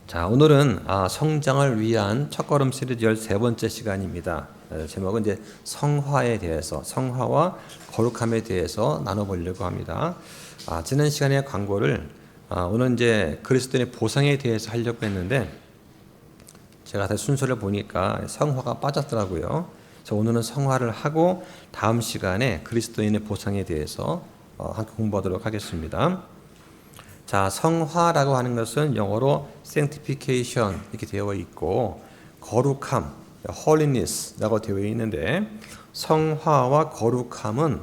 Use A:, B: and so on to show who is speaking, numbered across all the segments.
A: 자, 오늘은 성장을 위한 첫걸음 시리즈 13번째 시간입니다. 제목은 이제 성화에 대해서, 성화와 거룩함에 대해서 나눠보려고 합니다. 지난 시간에 광고를 오늘 이제 그리스도인의 보상에 대해서 하려고 했는데 제가 다시 순서를 보니까 성화가 빠졌더라고요. 그래서 오늘은 성화를 하고 다음 시간에 그리스도인의 보상에 대해서 함께 공부하도록 하겠습니다. 자, 성화라고 하는 것은 영어로 sanctification 이렇게 되어 있고 거룩함, holiness라고 되어 있는데 성화와 거룩함은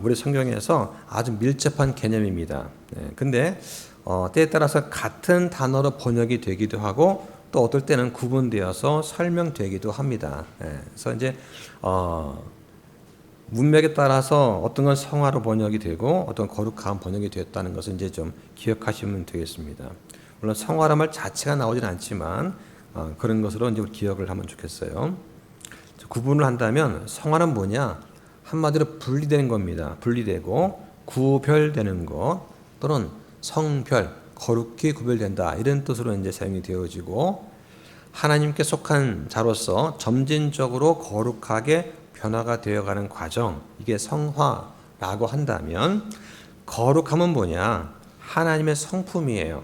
A: 우리 성경에서 아주 밀접한 개념입니다. 근데 때에 따라서 같은 단어로 번역이 되기도 하고 또 어떨 때는 구분되어서 설명되기도 합니다. 그래서 이제 문맥에 따라서 어떤 건 성화로 번역이 되고 어떤 거룩한 번역이 되었다는 것을 이제 좀 기억하시면 되겠습니다. 물론 성화란 말 자체가 나오진 않지만 그런 것으로 이제 기억을 하면 좋겠어요. 구분을 한다면 성화는 뭐냐? 한마디로 분리되는 겁니다. 분리되고 구별되는 것 또는 성별, 거룩히 구별된다 이런 뜻으로 이제 사용이 되어지고 하나님께 속한 자로서 점진적으로 거룩하게 변화가 되어가는 과정, 이게 성화라고 한다면 거룩함은 뭐냐? 하나님의 성품이에요.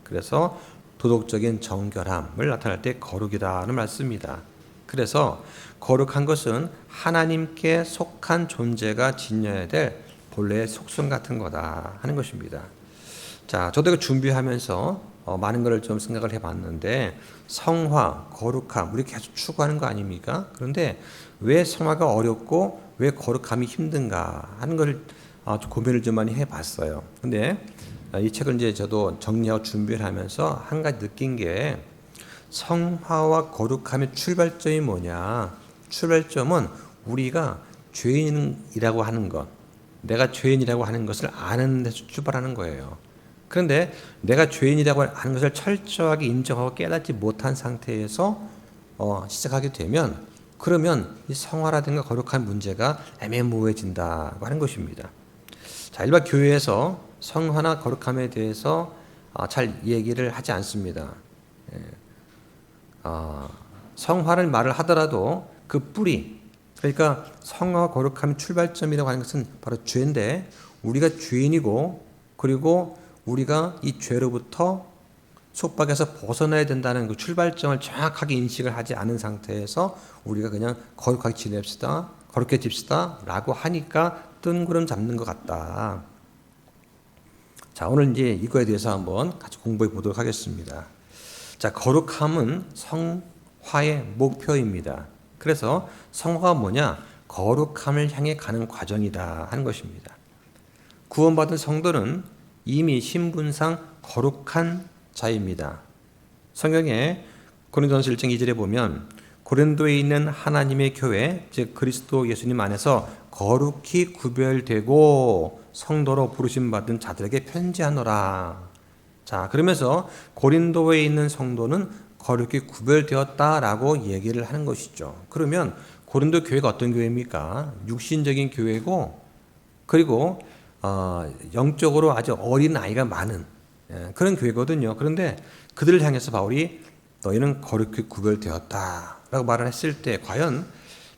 A: 그래서 도덕적인 정결함을 나타낼 때 거룩이라는 말씀입니다. 그래서 거룩한 것은 하나님께 속한 존재가 지녀야 될 본래의 속성 같은 거다 하는 것입니다. 자, 저도 이거 준비하면서 많은 것을 좀 생각을 해봤는데 성화, 거룩함 우리 계속 추구하는 거 아닙니까? 그런데 왜 성화가 어렵고 왜 거룩함이 힘든가 하는 걸 좀 고민을 좀 많이 해봤어요. 근데 이 책을 이제 저도 정리하고 준비를 하면서 한 가지 느낀 게 성화와 거룩함의 출발점이 뭐냐? 출발점은 우리가 죄인이라고 하는 것, 내가 죄인이라고 하는 것을 아는 데서 출발하는 거예요. 그런데 내가 죄인이라고 하는 것을 철저하게 인정하고 깨닫지 못한 상태에서 시작하게 되면 그러면 이 성화라든가 거룩한 문제가 애매모호해진다고 하는 것입니다. 자, 일반 교회에서 성화나 거룩함에 대해서 잘 얘기를 하지 않습니다. 성화를 말을 하더라도 그 뿌리, 그러니까 성화와 거룩함의 출발점이라고 하는 것은 바로 죄인데 우리가 죄인이고 그리고 우리가 이 죄로부터 속박에서 벗어나야 된다는 그 출발점을 정확하게 인식을 하지 않은 상태에서 우리가 그냥 거룩하게 지냅시다, 거룩해집시다 라고 하니까 뜬구름 잡는 것 같다. 자, 오늘 이제 이거에 대해서 한번 같이 공부해 보도록 하겠습니다. 자, 거룩함은 성화의 목표입니다. 그래서 성화가 뭐냐? 거룩함을 향해 가는 과정이다 하는 것입니다. 구원받은 성도는 이미 신분상 거룩한 자입니다. 성경에 고린도전서 1장 2절에 보면 고린도에 있는 하나님의 교회 즉 그리스도 예수님 안에서 거룩히 구별되고 성도로 부르심 받은 자들에게 편지하노라. 자, 그러면서 고린도에 있는 성도는 거룩히 구별되었다라고 얘기를 하는 것이죠. 그러면 고린도 교회가 어떤 교회입니까? 육신적인 교회고 그리고 영적으로 아주 어린 아이가 많은 그런 교회거든요. 그런데 그들을 향해서 바울이 너희는 거룩히 구별되었다라고 말을 했을 때 과연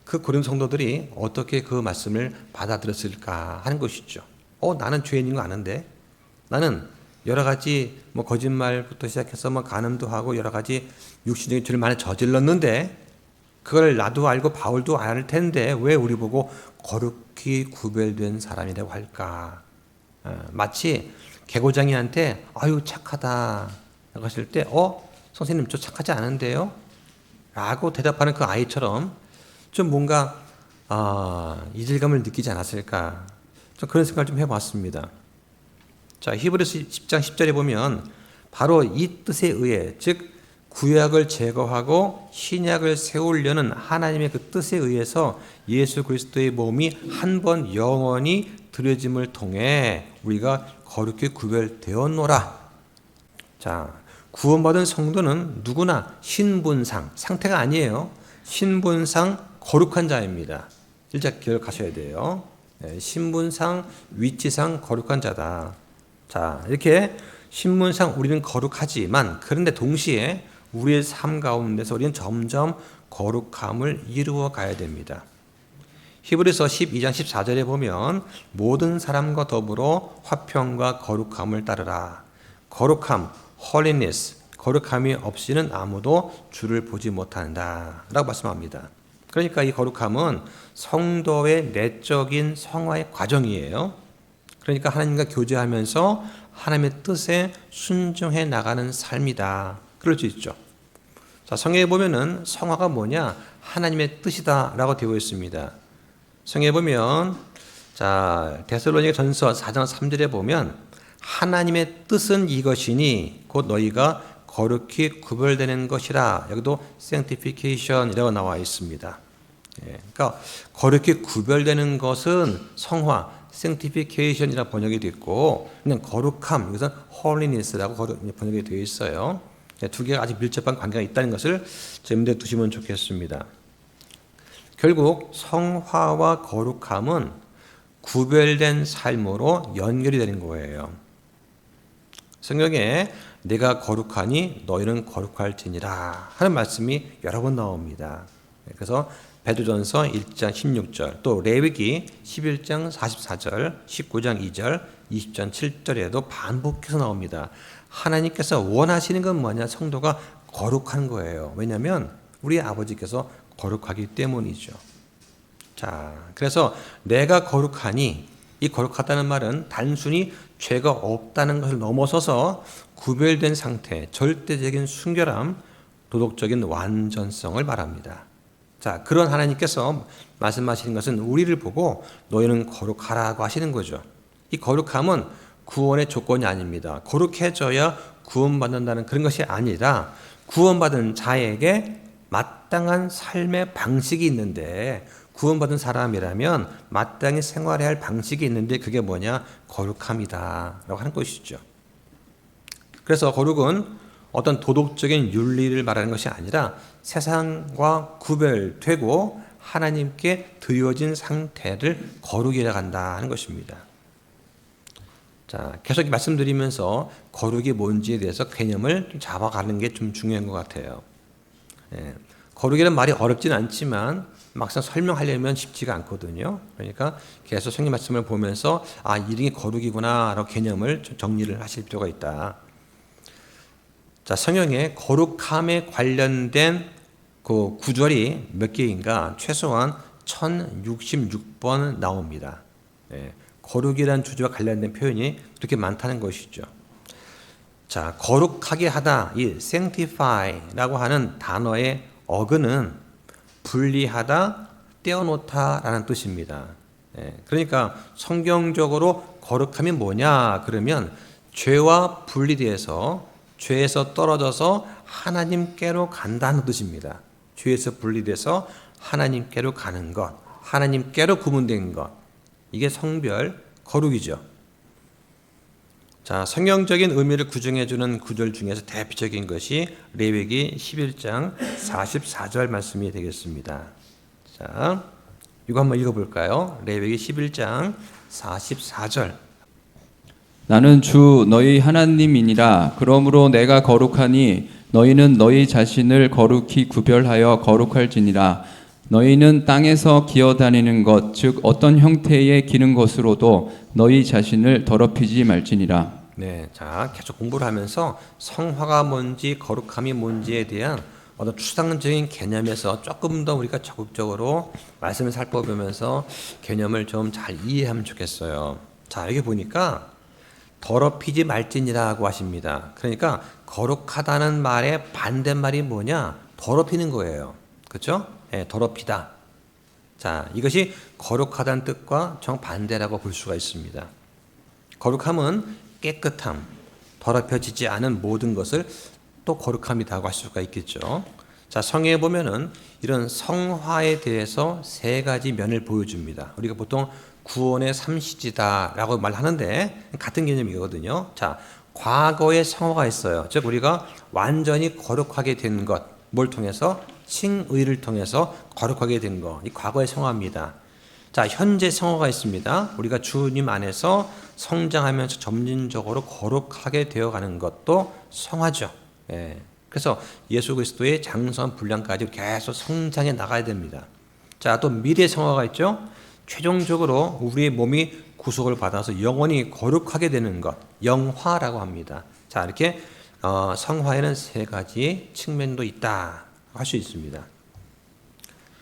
A: 그 고린도 성도들이 어떻게 그 말씀을 받아들였을까 하는 것이죠. 나는 죄인인 거 아는데 나는 여러 가지 거짓말부터 시작해서 간음도 하고 여러 가지 육신적인 죄를 많이 저질렀는데 그걸 나도 알고 바울도 알 텐데 왜 우리 보고 거룩히 구별된 사람이라고 할까? 마치 개고장이한테 아유 착하다 라고 했을 때 선생님 저 착하지 않은데요? 라고 대답하는 그 아이처럼 좀 뭔가 이질감을 느끼지 않았을까? 좀 그런 생각을 좀 해봤습니다. 자, 히브리서 10장 10절에 보면 바로 이 뜻에 의해 즉 구약을 제거하고 신약을 세우려는 하나님의 그 뜻에 의해서 예수 그리스도의 몸이 한 번 영원히 드려짐을 통해 우리가 거룩히 구별되었노라. 자, 구원받은 성도는 누구나 신분상, 상태가 아니에요. 신분상 거룩한 자입니다. 일자 기억하셔야 돼요. 신분상, 위치상 거룩한 자다. 자, 이렇게 신문상 우리는 거룩하지만 그런데 동시에 우리의 삶 가운데서 우리는 점점 거룩함을 이루어 가야 됩니다. 히브리서 12장 14절에 보면 모든 사람과 더불어 화평과 거룩함을 따르라. 거룩함, holiness, 거룩함이 없이는 아무도 주를 보지 못한다 라고 말씀합니다. 그러니까 이 거룩함은 성도의 내적인 성화의 과정이에요. 그러니까 하나님과 교제하면서 하나님의 뜻에 순종해 나가는 삶이다. 그럴 수 있죠. 자, 성경에 보면은 성화가 뭐냐? 하나님의 뜻이다 라고 되어 있습니다. 성경에 보면 자, 데살로니가 전서 4장 3절에 보면 하나님의 뜻은 이것이니 곧 너희가 거룩히 구별되는 것이라. 여기도 sanctification이라고 나와 있습니다. 그러니까 거룩히 구별되는 것은 성화, sanctification이라고 번역이 되어 있고 그냥 거룩함, 이것은 holiness라고 번역이 되어 있어요. 두 개가 아주 밀접한 관계가 있다는 것을 염두에 두시면 좋겠습니다. 결국 성화와 거룩함은 구별된 삶으로 연결이 되는 거예요. 성경에 내가 거룩하니 너희는 거룩할지니라 하는 말씀이 여러 번 나옵니다. 그래서 베드로전서 1장 16절, 또 레위기 11장 44절, 19장 2절, 20장 7절에도 반복해서 나옵니다. 하나님께서 원하시는 건 뭐냐? 성도가 거룩한 거예요. 왜냐하면 우리 아버지께서 거룩하기 때문이죠. 자, 그래서 내가 거룩하니, 이 거룩하다는 말은 단순히 죄가 없다는 것을 넘어서서 구별된 상태, 절대적인 순결함, 도덕적인 완전성을 말합니다. 자, 그런 하나님께서 말씀하시는 것은 우리를 보고 너희는 거룩하라고 하시는 거죠. 이 거룩함은 구원의 조건이 아닙니다. 거룩해져야 구원받는다는 그런 것이 아니라 구원받은 자에게 마땅한 삶의 방식이 있는데, 구원받은 사람이라면 마땅히 생활해야 할 방식이 있는데 그게 뭐냐? 거룩함이다 라고 하는 것이죠. 그래서 거룩은 어떤 도덕적인 윤리를 말하는 것이 아니라 세상과 구별되고 하나님께 드려진 상태를 거룩이라고 한다는 것입니다. 자, 계속 말씀드리면서 거룩이 뭔지에 대해서 개념을 잡아가는 게 좀 중요한 것 같아요. 거룩이라는 말이 어렵진 않지만 막상 설명하려면 쉽지가 않거든요. 그러니까 계속 성경 말씀을 보면서 이름이 거룩이구나 라고 개념을 정리를 하실 필요가 있다. 자, 성경에 거룩함에 관련된 그 구절이 몇 개인가? 최소한 1066번 나옵니다. 거룩이라는 주제와 관련된 표현이 그렇게 많다는 것이죠. 자, 거룩하게 하다, 이 sanctify라고 하는 단어의 어근은 분리하다, 떼어놓다 라는 뜻입니다. 그러니까 성경적으로 거룩함이 뭐냐 그러면 죄와 분리돼서 죄에서 떨어져서 하나님께로 간다는 뜻입니다. 죄에서 분리돼서 하나님께로 가는 것, 하나님께로 구분된 것, 이게 성별 거룩이죠. 자, 성경적인 의미를 구정해주는 구절 중에서 대표적인 것이 레위기 11장 44절 말씀이 되겠습니다. 자, 이거 한번 읽어볼까요? 레위기 11장 44절.
B: 나는 주 너희 하나님이니라. 그러므로 내가 거룩하니 너희는 너희 자신을 거룩히 구별하여 거룩할지니라. 너희는 땅에서 기어다니는 것, 즉 어떤 형태의 기는 것으로도 너희 자신을 더럽히지 말지니라.
A: 네, 자, 계속 공부를 하면서 성화가 뭔지 거룩함이 뭔지에 대한 어떤 추상적인 개념에서 조금 더 우리가 적극적으로 말씀을 살펴보면서 개념을 좀 잘 이해하면 좋겠어요. 자, 여기 보니까 더럽히지 말지니라고 하십니다. 그러니까 거룩하다는 말의 반대말이 뭐냐? 더럽히는 거예요. 그렇죠? 더럽히다. 자, 이것이 거룩하다는 뜻과 정반대라고 볼 수가 있습니다. 거룩함은 깨끗함, 더럽혀지지 않은 모든 것을 또 거룩함이라고 할 수가 있겠죠. 자, 성경에 보면은 이런 성화에 대해서 세 가지 면을 보여줍니다. 우리가 보통 구원의 삼시지다라고 말하는데 같은 개념이거든요. 자, 과거의 성화가 있어요. 즉 우리가 완전히 거룩하게 된 것, 뭘 통해서? 칭의를 통해서 거룩하게 된 것, 이 과거의 성화입니다. 자, 현재 성화가 있습니다. 우리가 주님 안에서 성장하면서 점진적으로 거룩하게 되어가는 것도 성화죠. 예. 그래서 예수 그리스도의 장성한 분량까지 계속 성장해 나가야 됩니다. 자, 또 미래 성화가 있죠. 최종적으로 우리의 몸이 구속을 받아서 영원히 거룩하게 되는 것, 영화라고 합니다. 자, 이렇게 성화에는 세 가지 측면도 있다 할 수 있습니다.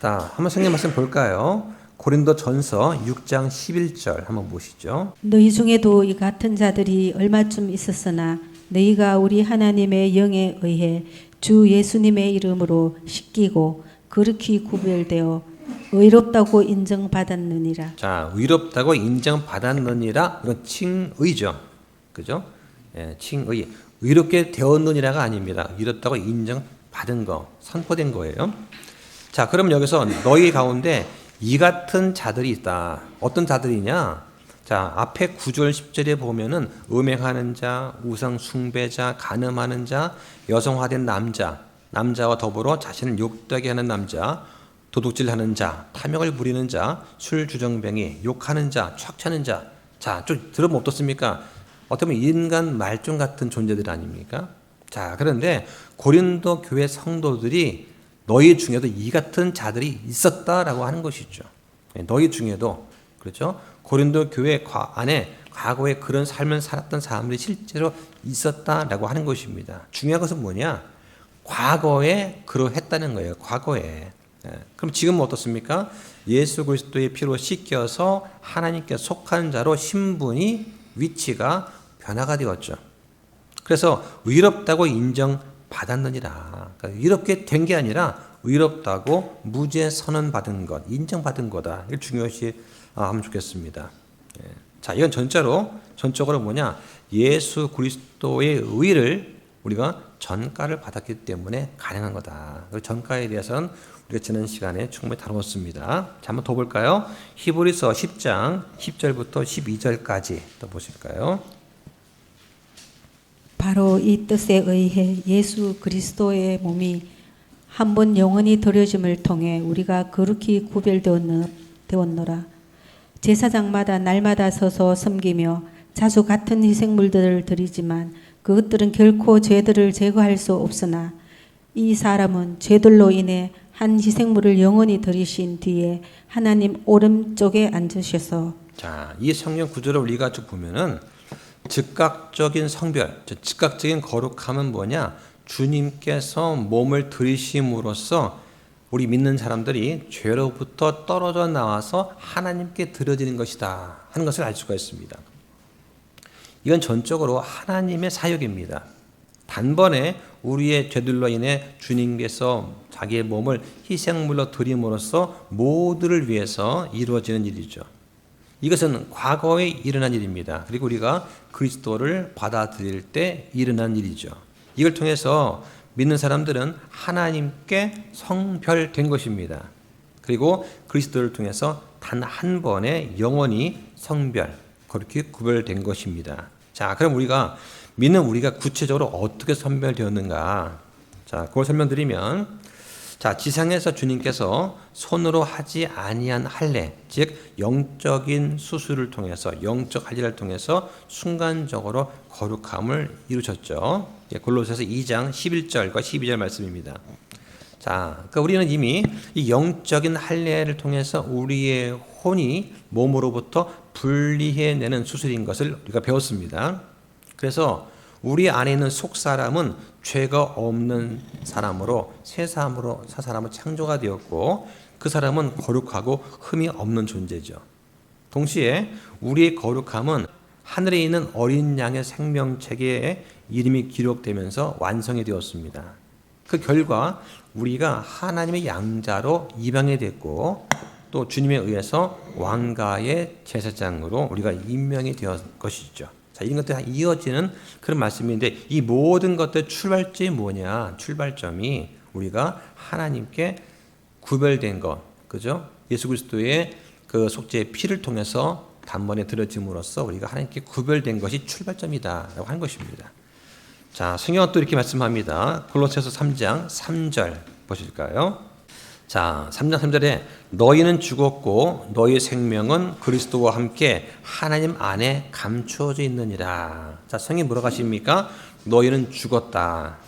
A: 자, 한번 성경 말씀 볼까요? 고린도 전서 6장 11절 한번 보시죠.
C: 너희 중에도 이 같은 자들이 얼마쯤 있었으나 너희가 우리 하나님의 영에 의해 주 예수님의 이름으로 씻기고 거룩히 구별되어 의롭다고 인정받았느니라.
A: 자, 의롭다고 인정받았느니라. 이건 칭의죠. 그죠? 예, 칭의. 의롭게 되었느니라가 아닙니다. 의롭다고 인정받은 거, 선포된 거예요. 자, 그럼 여기서 너희 가운데 이 같은 자들이 있다. 어떤 자들이냐? 자, 앞에 9절 10절에 보면은 음행하는 자, 우상 숭배자, 간음하는 자, 여성화된 남자, 남자와 더불어 자신을 욕되게 하는 남자, 도둑질하는 자, 탐욕을 부리는 자, 술 주정뱅이, 욕하는 자, 촥차는 자. 자, 좀 들으면 어떻습니까? 어떻게 보면 인간 말종 같은 존재들 아닙니까? 자, 그런데 고린도 교회 성도들이 너희 중에도 이 같은 자들이 있었다라고 하는 것이죠. 너희 중에도, 그렇죠? 고린도 교회 안에 과거에 그런 삶을 살았던 사람들이 실제로 있었다라고 하는 것입니다. 중요한 것은 뭐냐? 과거에 그러했다는 거예요. 과거에. 그럼 지금은 어떻습니까? 예수 그리스도의 피로 씻겨서 하나님께 속한 자로 신분이, 위치가 변화가 되었죠. 그래서 의롭다고 인정받았느니라. 그러니까 의롭게 된 게 아니라 의롭다고 무죄 선언받은 것, 인정받은 거다. 이걸 중요시 하면 좋겠습니다. 자, 이건 전적으로 뭐냐? 예수 그리스도의 의를 우리가 전가를 받았기 때문에 가능한 거다. 그 전가에 대해서는 우리가 지난 시간에 충분히 다루었습니다. 자, 한번 더 볼까요? 히브리서 10장 10절부터 12절까지 또 보실까요?
C: 바로 이 뜻에 의해 예수 그리스도의 몸이 한 번 영원히 드려짐을 통해 우리가 거룩히 구별되었노라. 제사장마다 날마다 서서 섬기며 자주 같은 희생물들을 드리지만 그것들은 결코 죄들을 제거할 수 없으나 이 사람은 죄들로 인해 한 희생물을 영원히 드리신 뒤에 하나님 오른쪽에 앉으셔서.
A: 자, 이 성경 구절을 우리가 쭉 보면은 즉각적인 성별, 즉각적인 거룩함은 뭐냐? 주님께서 몸을 들이심으로써 우리 믿는 사람들이 죄로부터 떨어져 나와서 하나님께 드려지는 것이다 하는 것을 알 수가 있습니다. 이건 전적으로 하나님의 사역입니다. 단번에 우리의 죄들로 인해 주님께서 자기의 몸을 희생물로 드림으로써 모두를 위해서 이루어지는 일이죠. 이것은 과거에 일어난 일입니다. 그리고 우리가 그리스도를 받아들일 때 일어난 일이죠. 이걸 통해서 믿는 사람들은 하나님께 성별된 것입니다. 그리고 그리스도를 통해서 단 한 번에 영원히 성별, 그렇게 구별된 것입니다. 자, 그럼 믿는 우리가 구체적으로 어떻게 선별되었는가? 자, 그걸 설명드리면, 자, 지상에서 주님께서 손으로 하지 아니한 할례, 즉 영적인 수술을 통해서, 영적 할례를 통해서 순간적으로 거룩함을 이루셨죠. 골로새서 2장 11절과 12절 말씀입니다. 자, 그러니까 우리는 이미 이 영적인 할례를 통해서 우리의 혼이 몸으로부터 분리해내는 수술인 것을 우리가 배웠습니다. 그래서 우리 안에 있는 속사람은 죄가 없는 사람으로 새 사람으로 창조가 되었고 그 사람은 거룩하고 흠이 없는 존재죠. 동시에 우리의 거룩함은 하늘에 있는 어린 양의 생명책에 이름이 기록되면서 완성이 되었습니다. 그 결과 우리가 하나님의 양자로 입양이 됐고 또 주님에 의해서 왕가의 제사장으로 우리가 임명이 되었 것이죠. 자, 이런 것들이 이어지는 그런 말씀인데 이 모든 것들 출발점이 뭐냐? 출발점이 우리가 하나님께 구별된 것, 그죠? 예수 그리스도의 그 속죄의 피를 통해서 단번에 드려짐으로써 우리가 하나님께 구별된 것이 출발점이다라고 하는 것입니다. 자, 성경은 또 이렇게 말씀합니다. 골로새서 3장 3절 보실까요? 자, 3장 3절에 너희는 죽었고 너희의 생명은 그리스도와 함께 하나님 안에 감추어져 있느니라. 자, 성경이 뭐라고 하십니까? 너희는 죽었다.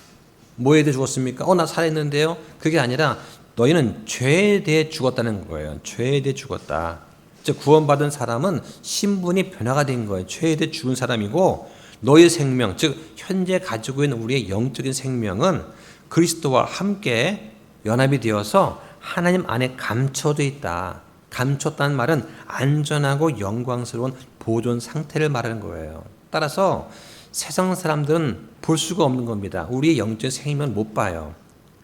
A: 뭐에 대해 죽었습니까? 나 살아있는데요. 그게 아니라 너희는 죄에 대해 죽었다는 거예요. 죄에 대해 죽었다. 즉 구원받은 사람은 신분이 변화가 된 거예요. 죄에 대해 죽은 사람이고 너희의 생명, 즉 현재 가지고 있는 우리의 영적인 생명은 그리스도와 함께 연합이 되어서 하나님 안에 감춰져 있다. 감췄다는 말은 안전하고 영광스러운 보존 상태를 말하는 거예요. 따라서 세상 사람들은 볼 수가 없는 겁니다. 우리의 영적인 생명을 못 봐요.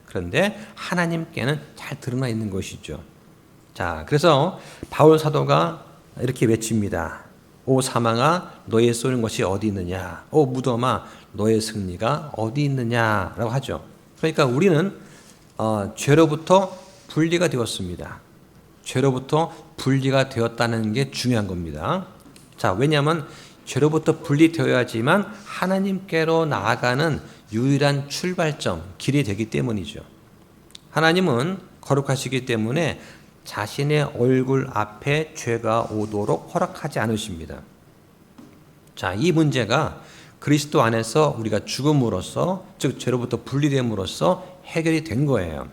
A: 그런데 하나님께는 잘 드러나 있는 것이죠. 자, 그래서 바울 사도가 이렇게 외칩니다. 오 사망아, 너의 쏘는 것이 어디 있느냐? 오 무덤아, 너의 승리가 어디 있느냐라고 하죠. 그러니까 우리는 죄로부터 분리가 되었습니다. 죄로부터 분리가 되었다는 게 중요한 겁니다. 자, 왜냐하면 죄로부터 분리되어야지만 하나님께로 나아가는 유일한 출발점, 길이 되기 때문이죠. 하나님은 거룩하시기 때문에 자신의 얼굴 앞에 죄가 오도록 허락하지 않으십니다. 자, 이 문제가 그리스도 안에서 우리가 죽음으로써, 즉 죄로부터 분리됨으로써 해결이 된 거예요.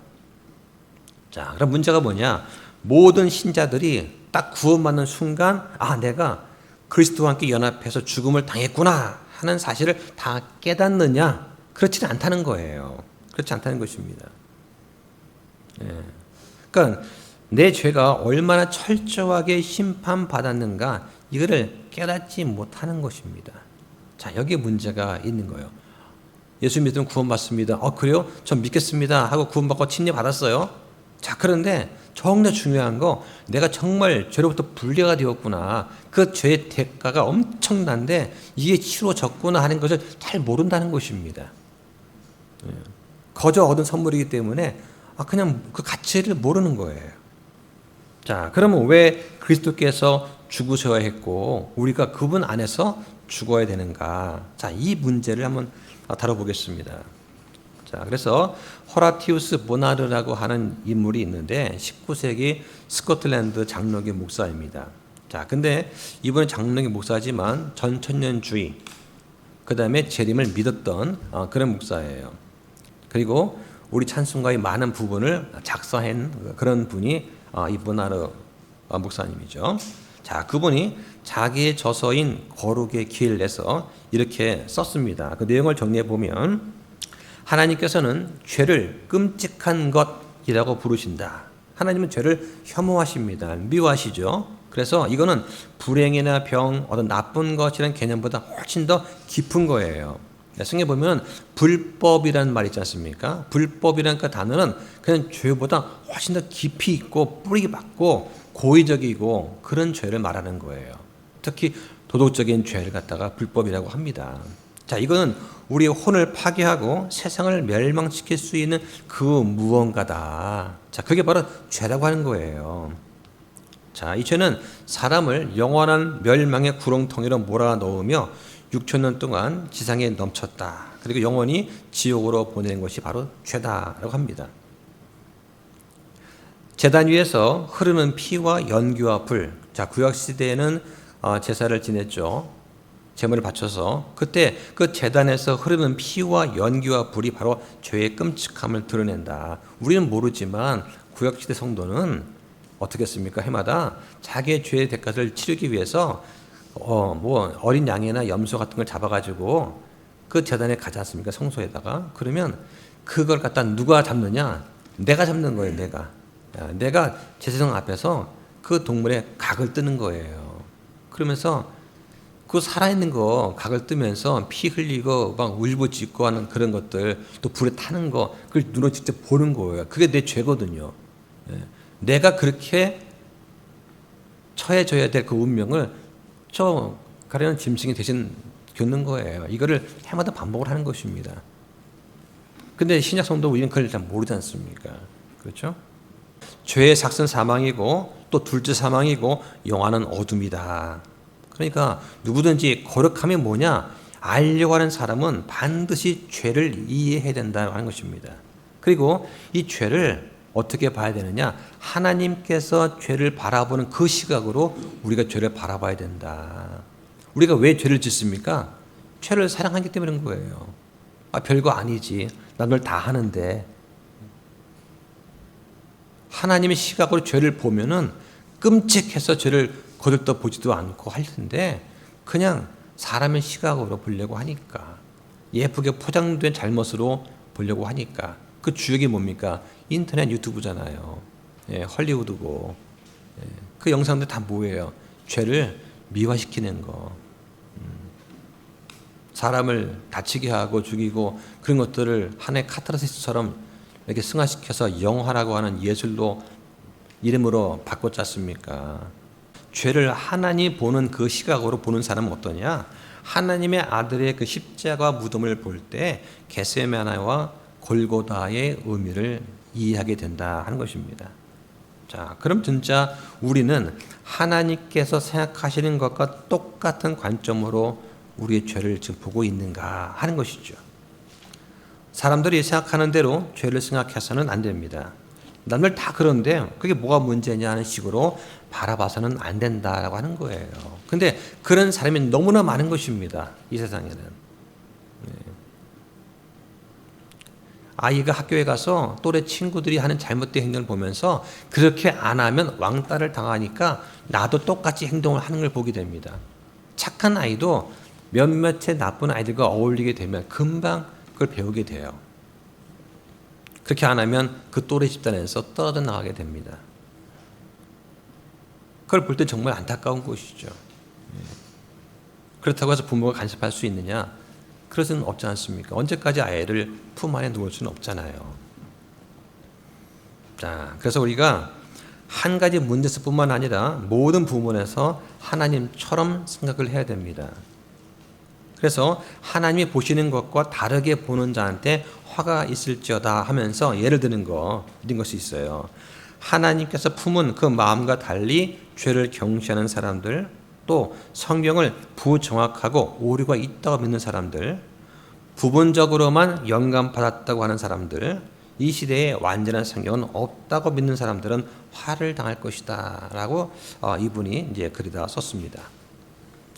A: 자, 그럼 문제가 뭐냐? 모든 신자들이 딱 구원받는 순간, 내가 그리스도와 함께 연합해서 죽음을 당했구나 하는 사실을 다 깨닫느냐? 그렇지는 않다는 거예요. 그렇지 않다는 것입니다. 그러니까 내 죄가 얼마나 철저하게 심판받았는가 이거를 깨닫지 못하는 것입니다. 자, 여기에 문제가 있는 거예요. 예수 믿으면 구원받습니다. 그래요? 전 믿겠습니다 하고 구원받고 침례 받았어요. 자, 그런데 정말 중요한 거, 내가 정말 죄로부터 분리가 되었구나, 그 죄의 대가가 엄청난데 이게 치루어졌구나 하는 것을 잘 모른다는 것입니다. 거저 얻은 선물이기 때문에 그냥 그 가치를 모르는 거예요. 자, 그러면 왜 그리스도께서 죽으셔야 했고 우리가 그분 안에서 죽어야 되는가? 자, 이 문제를 한번 다뤄보겠습니다. 자, 그래서 호라티우스 보나르라고 하는 인물이 있는데 19세기 스코틀랜드 장로교 목사입니다. 자, 근데 이분은 장로교 목사지만 전천년주의, 그 다음에 재림을 믿었던 그런 목사예요. 그리고 우리 찬송가의 많은 부분을 작사한 그런 분이 이 보나르 목사님이죠. 자, 그분이 자기의 저서인 거룩의 길 내서 이렇게 썼습니다. 그 내용을 정리해 보면, 하나님께서는 죄를 끔찍한 것이라고 부르신다. 하나님은 죄를 혐오하십니다. 미워하시죠. 그래서 이거는 불행이나 병, 어떤 나쁜 것이라는 개념보다 훨씬 더 깊은 거예요. 성경에 보면 불법이라는 말 있지 않습니까? 불법이라는 그 단어는 그냥 죄보다 훨씬 더 깊이 있고 뿌리 깊고 고의적이고 그런 죄를 말하는 거예요. 특히 도덕적인 죄를 갖다가 불법이라고 합니다. 자, 이거는 우리의 혼을 파괴하고 세상을 멸망시킬 수 있는 그 무언가다. 자, 그게 바로 죄라고 하는 거예요. 자, 이 죄는 사람을 영원한 멸망의 구렁텅이로 몰아넣으며 6,000년 동안 지상에 넘쳤다. 그리고 영원히 지옥으로 보내는 것이 바로 죄다라고 합니다. 제단 위에서 흐르는 피와 연기와 불. 자, 구약 시대에는 제사를 지냈죠. 제물을 바쳐서 그때 그 제단에서 흐르는 피와 연기와 불이 바로 죄의 끔찍함을 드러낸다. 우리는 모르지만 구약 시대 성도는 어떻게 했습니까? 해마다 자기의 죄의 대가를 치르기 위해서 어린 양이나 염소 같은 걸 잡아가지고 그 제단에 가지 않습니까? 성소에다가. 그러면 그걸 갖다 누가 잡느냐? 내가 잡는 거예요. 내가 제사장 앞에서 그 동물의 각을 뜨는 거예요. 그러면서 그 살아있는 거 각을 뜨면서 피 흘리고 막 울부짖고 하는 그런 것들, 또 불에 타는 거, 그걸 눈으로 직접 보는 거예요. 그게 내 죄거든요. 내가 그렇게 처해져야 될 그 운명을 저 가련한 짐승이 대신 겪는 거예요. 이거를 해마다 반복을 하는 것입니다. 근데 신약 성도 우리는 그걸 잘 모르지 않습니까? 그렇죠? 죄의 삭은 사망이고 또 둘째 사망이고 영화는 어둠이다. 그러니까 누구든지 거룩함이 뭐냐 알려고 하는 사람은 반드시 죄를 이해해야 된다고 하는 것입니다. 그리고 이 죄를 어떻게 봐야 되느냐? 하나님께서 죄를 바라보는 그 시각으로 우리가 죄를 바라봐야 된다. 우리가 왜 죄를 짓습니까? 죄를 사랑하기 때문인 거예요. 별거 아니지. 남들 다 하는데. 하나님의 시각으로 죄를 보면은 끔찍해서 죄를 거들떠 보지도 않고 할 텐데 그냥 사람의 시각으로 보려고 하니까, 예쁘게 포장된 잘못으로 보려고 하니까. 그 주역이 뭡니까? 인터넷 유튜브잖아요. 예, 헐리우드고. 예, 그 영상들 다 뭐예요? 죄를 미화시키는 거. 사람을 다치게 하고 죽이고 그런 것들을 하나의 카타르시스처럼 이렇게 승화시켜서 영화라고 하는 예술로 이름으로 바꿨지 않습니까? 죄를 하나님 보는 그 시각으로 보는 사람은 어떠냐? 하나님의 아들의 그 십자가 무덤을 볼 때 겟세마네와 골고다의 의미를 이해하게 된다 하는 것입니다. 자, 그럼 진짜 우리는 하나님께서 생각하시는 것과 똑같은 관점으로 우리의 죄를 지금 보고 있는가 하는 것이죠. 사람들이 생각하는 대로 죄를 생각해서는 안 됩니다. 남들 다 그런데 그게 뭐가 문제냐 하는 식으로 바라봐서는 안 된다라고 하는 거예요. 근데 그런 사람이 너무나 많은 것입니다. 이 세상에는. 아이가 학교에 가서 또래 친구들이 하는 잘못된 행동을 보면서 그렇게 안 하면 왕따를 당하니까 나도 똑같이 행동을 하는 걸 보게 됩니다. 착한 아이도 몇몇의 나쁜 아이들과 어울리게 되면 금방 그걸 배우게 돼요. 그렇게 안 하면 그 또래 집단에서 떨어져 나가게 됩니다. 그걸 볼 때 정말 안타까운 것이죠. 그렇다고 해서 부모가 간섭할 수 있느냐? 그럴 수는 없지 않습니까? 언제까지 아이를 품 안에 놓을 수는 없잖아요. 자, 그래서 우리가 한 가지 문제에서뿐만 아니라 모든 부분에서 하나님처럼 생각을 해야 됩니다. 그래서 하나님이 보시는 것과 다르게 보는 자한테 화가 있을지어다 하면서 예를 드는 거, 이런 것이 있어요. 하나님께서 품은 그 마음과 달리 죄를 경시하는 사람들, 또 성경을 부정확하고 오류가 있다고 믿는 사람들, 부분적으로만 영감받았다고 하는 사람들, 이 시대에 완전한 성경은 없다고 믿는 사람들은 화를 당할 것이다 라고 이분이 이제 글에다 썼습니다.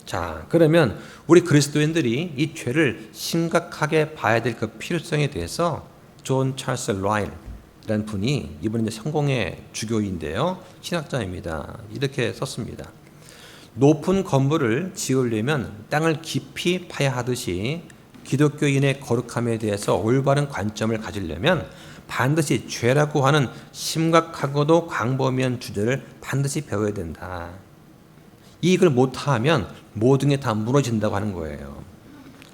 A: 자, 그러면 우리 그리스도인들이 이 죄를 심각하게 봐야 될 그 필요성에 대해서 존 찰스 라일이라는 분이, 이분은 이제 성공의 주교인데요, 신학자입니다. 이렇게 썼습니다. 높은 건물을 지으려면 땅을 깊이 파야 하듯이 기독교인의 거룩함에 대해서 올바른 관점을 가지려면 반드시 죄라고 하는 심각하고도 광범위한 주제를 반드시 배워야 된다. 이걸 못하면 모든 게 다 무너진다고 하는 거예요.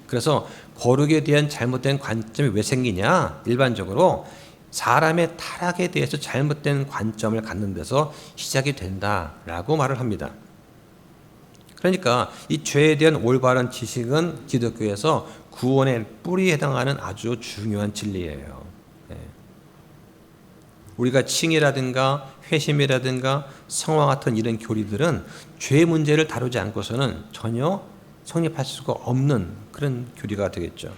A: 그래서 거룩에 대한 잘못된 관점이 왜 생기냐? 일반적으로 사람의 타락에 대해서 잘못된 관점을 갖는 데서 시작이 된다라고 말을 합니다. 그러니까 이 죄에 대한 올바른 지식은 기독교에서 구원의 뿌리에 해당하는 아주 중요한 진리예요. 우리가 칭의라든가 회심이라든가 성화 같은 이런 교리들은 죄 문제를 다루지 않고서는 전혀 성립할 수가 없는 그런 교리가 되겠죠.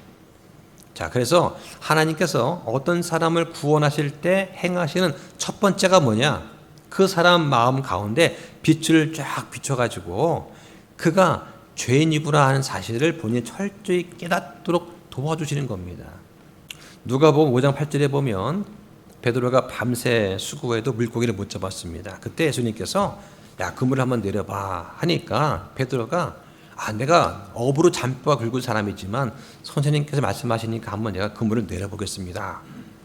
A: 자, 그래서 하나님께서 어떤 사람을 구원하실 때 행하시는 첫 번째가 뭐냐? 그 사람 마음 가운데 빛을 쫙 비춰가지고 그가 죄인이구나 하는 사실을 본인이 철저히 깨닫도록 도와주시는 겁니다. 누가복음 5장 8절에 보면 베드로가 밤새 수고해도 물고기를 못 잡았습니다. 그때 예수님께서 야, 그물을 한번 내려봐 하니까 베드로가 내가 업으로 잔뼈가 굵은 사람이지만 선생님께서 말씀하시니까 한번 내가 그물을 내려보겠습니다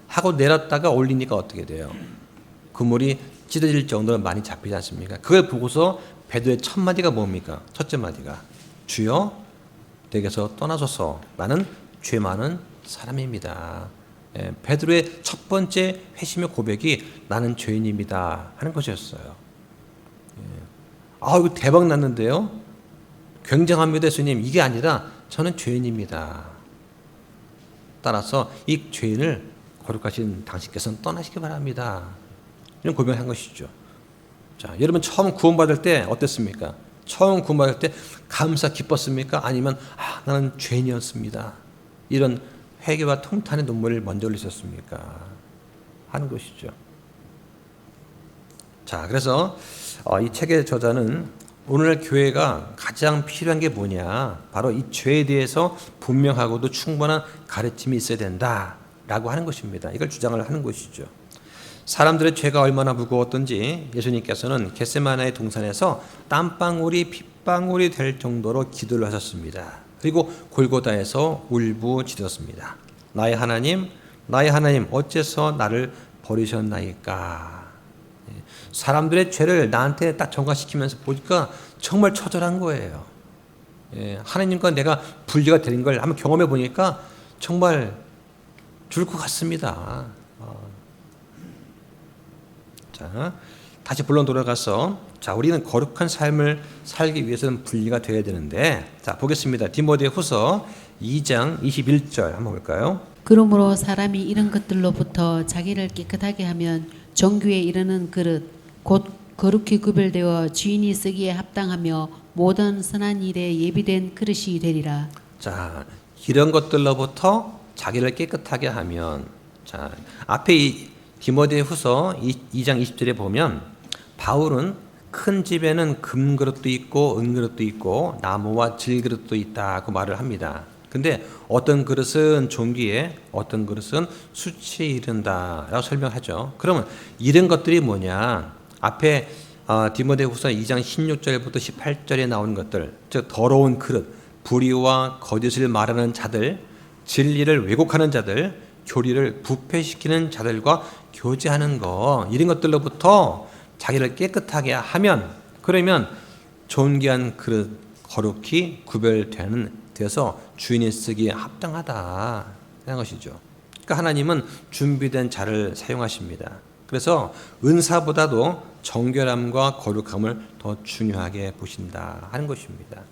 A: 하고 내렸다가 올리니까 어떻게 돼요? 그물이 찢어질 정도로 많이 잡히지 않습니까? 그걸 보고서 베드로의 첫 마디가 뭡니까? 첫째 마디가 주여 내게서 떠나소서, 나는 죄 많은 사람입니다. 베드로의 첫 번째 회심의 고백이 나는 죄인입니다 하는 것이었어요. 이거 대박 났는데요? 굉장합니다 예수님. 이게 아니라 저는 죄인입니다. 따라서 이 죄인을 거룩하신 당신께서는 떠나시기 바랍니다. 이런 고백을 한 것이죠. 자, 여러분 처음 구원받을 때 어땠습니까? 처음 구원받을 때 감사 기뻤습니까? 아니면 나는 죄인이었습니다, 이런 회개와 통탄의 눈물을 먼저 흘리셨습니까? 하는 것이죠. 자, 그래서 이 책의 저자는 오늘날 교회가 가장 필요한 게 뭐냐? 바로 이 죄에 대해서 분명하고도 충분한 가르침이 있어야 된다라고 하는 것입니다. 이걸 주장을 하는 것이죠. 사람들의 죄가 얼마나 무거웠던지 예수님께서는 겟세마네의 동산에서 땀방울이 핏방울이 될 정도로 기도를 하셨습니다. 그리고 골고다에서 울부짖었습니다. 나의 하나님, 어째서 나를 버리셨나이까? 사람들의 죄를 나한테 딱 전가시키면서 보니까 정말 처절한 거예요. 하나님과 내가 분리가 되는 걸 한번 경험해 보니까 정말 죽을 것 같습니다. 자, 다시 본론 돌아가서 자, 우리는 거룩한 삶을 살기 위해서는 분리가 되어야 되는데 자, 보겠습니다. 디모데후서 2장 21절 한번 볼까요?
D: 그러므로 사람이 이런 것들로부터 자기를 깨끗하게 하면 정규에 이르는 그릇 곧 거룩히 구별되어 주인이 쓰기에 합당하며 모든 선한 일에 예비된 그릇이 되리라.
A: 자, 이런 것들로부터 자기를 깨끗하게 하면 자, 앞에 이 디모데후서 2장 20절에 보면 바울은 큰 집에는 금그릇도 있고 은그릇도 있고 나무와 질그릇도 있다고 말을 합니다. 근데 어떤 그릇은 종기에 어떤 그릇은 수치에 이른다라고 설명하죠. 그러면 이런 것들이 뭐냐? 앞에 디모데후서 2장 16절부터 18절에 나오는 것들, 즉 더러운 그릇, 불의와 거짓을 말하는 자들, 진리를 왜곡하는 자들, 교리를 부패시키는 자들과 교제하는 거, 이런 것들로부터 자기를 깨끗하게 하면 그러면 존귀한 그릇 거룩히 구별되어서 주인이 쓰기에 합당하다 하는 것이죠. 그러니까 하나님은 준비된 자를 사용하십니다. 그래서 은사보다도 정결함과 거룩함을 더 중요하게 보신다 하는 것입니다.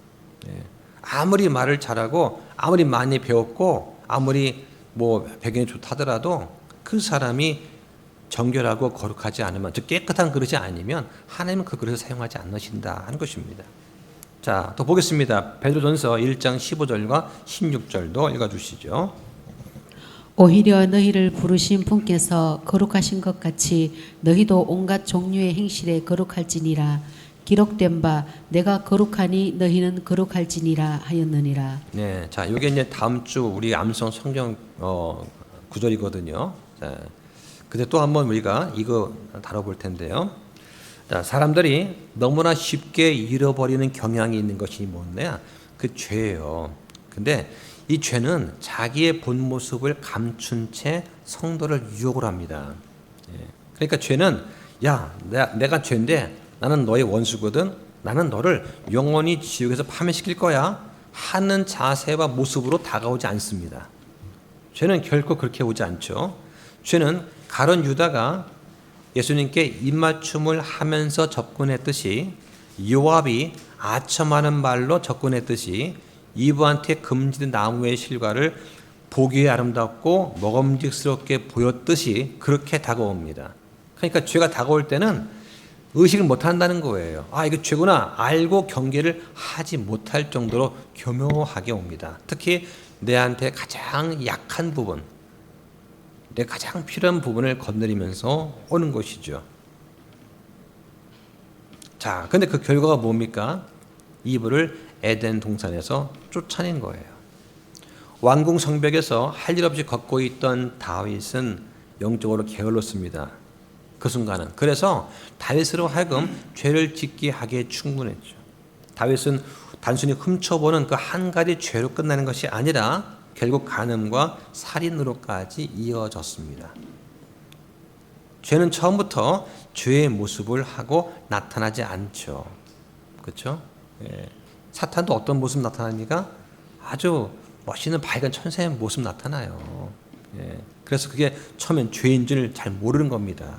A: 아무리 말을 잘하고 아무리 많이 배웠고 아무리 배경이 좋다더라도 그 사람이 정결하고 거룩하지 않으면 즉 깨끗한 그릇이 아니면 하나님은 그 그릇을 사용하지 않으신다 하는 것입니다. 자, 또 보겠습니다. 베드로전서 1장 15절과 16절도 읽어주시죠.
D: 오히려 너희를 부르신 분께서 거룩하신 것 같이 너희도 온갖 종류의 행실에 거룩할지니라. 기록된 바 내가 거룩하니 너희는 거룩할지니라 하였느니라.
A: 네, 자, 이게 이제 다음 주 우리 암송 성경 구절이거든요. 자, 근데 또 한번 우리가 이거 다뤄볼 텐데요. 자, 사람들이 너무나 쉽게 잃어버리는 경향이 있는 것이 뭐냐? 그 죄예요. 근데 이 죄는 자기의 본 모습을 감춘 채 성도를 유혹을 합니다. 그러니까 죄는 야, 내가 죄인데 나는 너의 원수거든. 나는 너를 영원히 지옥에서 파멸시킬 거야 하는 자세와 모습으로 다가오지 않습니다. 죄는 결코 그렇게 오지 않죠. 죄는 가룟 유다가 예수님께 입맞춤을 하면서 접근했듯이 요압이 아첨하는 말로 접근했듯이 이브한테 금지된 나무의 실과를 보기에 아름답고 먹음직스럽게 보였듯이 그렇게 다가옵니다. 그러니까 죄가 다가올 때는 의식을 못한다는 거예요. 아, 이거 죄구나 알고 경계를 하지 못할 정도로 교묘하게 옵니다. 특히 내한테 가장 약한 부분, 내 가장 필요한 부분을 건드리면서 오는 것이죠. 자, 근데 그 결과가 뭡니까? 이브를 에덴 동산에서 쫓아낸 거예요. 왕궁 성벽에서 할 일 없이 걷고 있던 다윗은 영적으로 게을렀습니다. 그 순간은. 그래서 다윗으로 하여금 죄를 짓게 하기에 충분했죠. 다윗은 단순히 훔쳐보는 그 한 가지 죄로 끝나는 것이 아니라 결국 간음과 살인으로까지 이어졌습니다. 죄는 처음부터 죄의 모습을 하고 나타나지 않죠. 그렇죠? 사탄도 어떤 모습 나타납니까? 아주 멋있는 밝은 천사의 모습 나타나요. 그래서 그게 처음엔 죄인 줄 잘 모르는 겁니다.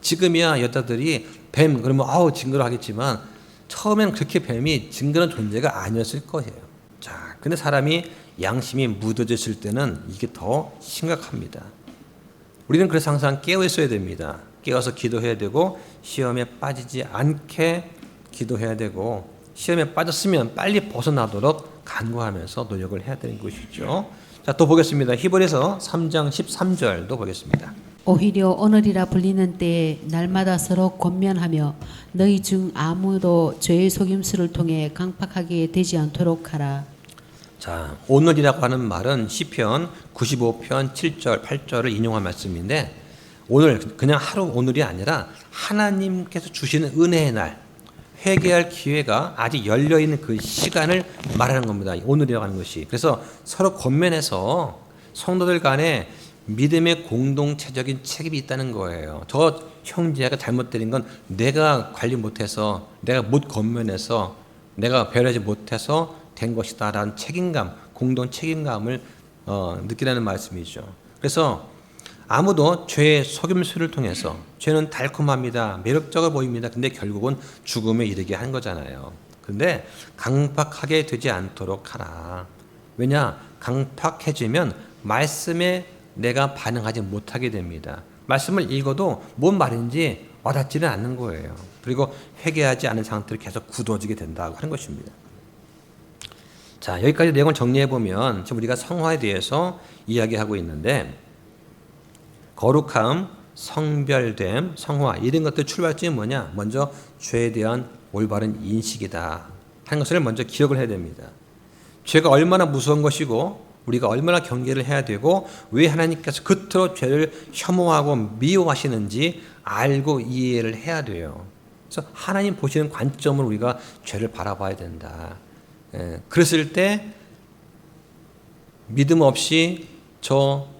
A: 지금이야 여자들이 뱀 그러면 아우 징그러 하겠지만 처음엔 그렇게 뱀이 징그러운 존재가 아니었을 거예요. 자, 근데 사람이 양심이 무뎌졌을 때는 이게 더 심각합니다. 우리는 그래서 항상 깨어 있어야 됩니다. 깨어서 기도해야 되고 시험에 빠지지 않게 기도해야 되고 시험에 빠졌으면 빨리 벗어나도록 간구하면서 노력을 해야 되는 것이죠. 자, 또 보겠습니다. 히브리서 3장 13절도 보겠습니다.
D: 오히려 오늘이라 불리는 때에 날마다 서로 권면하며 너희 중 아무도 죄의 속임수를 통해 강팍하게 되지 않도록 하라.
A: 자, 오늘이라고 하는 말은 시편 95편 7절, 8절을 인용한 말씀인데 오늘 그냥 하루 오늘이 아니라 하나님께서 주시는 은혜의 날, 회개할 기회가 아직 열려 있는 그 시간을 말하는 겁니다. 오늘이라고 하는 것이. 그래서 서로 권면해서 성도들 간에 믿음의 공동체적인 책임이 있다는 거예요. 저 형제가 잘못된 건 내가 관리 못해서, 내가 못 권면해서, 내가 배려하지 못해서 된 것이다라는 책임감, 공동 책임감을 느끼라는 말씀이죠. 그래서 아무도 죄의 속임수를 통해서 죄는 달콤합니다, 매력적으로 보입니다. 근데 결국은 죽음에 이르게 한 거잖아요. 근데 강팍하게 되지 않도록 하라. 왜냐? 강팍해지면 말씀에 내가 반응하지 못하게 됩니다. 말씀을 읽어도 뭔 말인지 와닿지는 않는 거예요. 그리고 회개하지 않은 상태로 계속 굳어지게 된다고 하는 것입니다. 자, 여기까지 내용을 정리해 보면 지금 우리가 성화에 대해서 이야기하고 있는데 거룩함, 성별됨, 성화 이런 것들 출발점이 뭐냐? 먼저 죄에 대한 올바른 인식이다 하는 것을 먼저 기억을 해야 됩니다. 죄가 얼마나 무서운 것이고 우리가 얼마나 경계를 해야 되고 왜 하나님께서 그토록 죄를 혐오하고 미워하시는지 알고 이해를 해야 돼요. 그래서 하나님 보시는 관점으로 우리가 죄를 바라봐야 된다. 그랬을 때 믿음 없이 저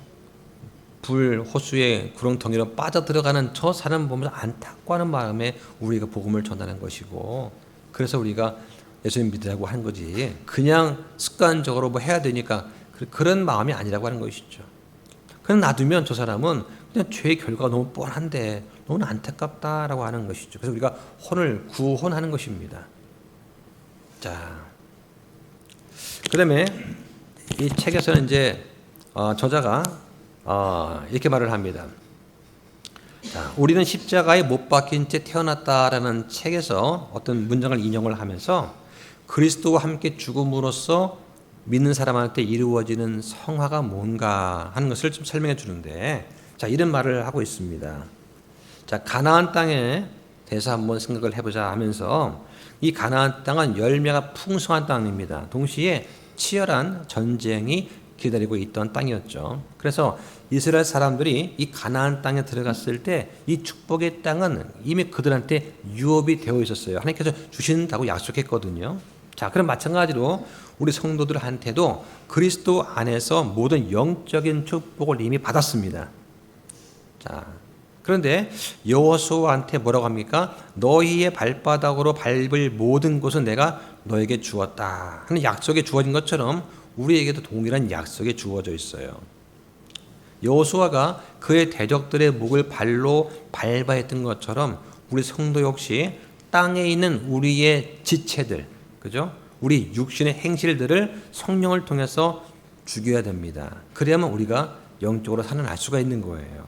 A: 불 호수의 구렁텅이로 빠져들어가는 저 사람 보면서 안타까워하는 마음에 우리가 복음을 전하는 것이고 그래서 우리가 예수님 믿으라고 하는 거지 그냥 습관적으로 뭐 해야 되니까 그런 마음이 아니라고 하는 것이죠. 그냥 놔두면 저 사람은 그냥 죄의 결과가 너무 뻔한데 너무 안타깝다라고 하는 것이죠. 그래서 우리가 혼을 구혼하는 것입니다. 자, 그다음에 이 책에서는 이제 저자가 이렇게 말을 합니다. 자, 우리는 십자가에 못 박힌 채 태어났다라는 책에서 어떤 문장을 인용을 하면서 그리스도와 함께 죽음으로써 믿는 사람한테 이루어지는 성화가 뭔가 하는 것을 좀 설명해 주는데 자, 이런 말을 하고 있습니다. 자, 가나안 땅에 대해서 한번 생각을 해보자 하면서 이 가나안 땅은 열매가 풍성한 땅입니다. 동시에 치열한 전쟁이 기다리고 있던 땅이었죠. 그래서 이스라엘 사람들이 이 가나안 땅에 들어갔을 때 이 축복의 땅은 이미 그들한테 유업이 되어 있었어요. 하나님께서 주신다고 약속했거든요. 자, 그럼 마찬가지로 우리 성도들한테도 그리스도 안에서 모든 영적인 축복을 이미 받았습니다. 자, 그런데 여호수아한테 뭐라고 합니까? 너희의 발바닥으로 밟을 모든 곳은 내가 너에게 주었다 하는 약속이 주어진 것처럼 우리에게도 동일한 약속이 주어져 있어요. 여호수아가 그의 대적들의 목을 발로 밟아야 했던 것처럼 우리 성도 역시 땅에 있는 우리의 지체들, 그죠? 우리 육신의 행실들을 성령을 통해서 죽여야 됩니다. 그래야만 우리가 영적으로 살아날 수가 있는 거예요.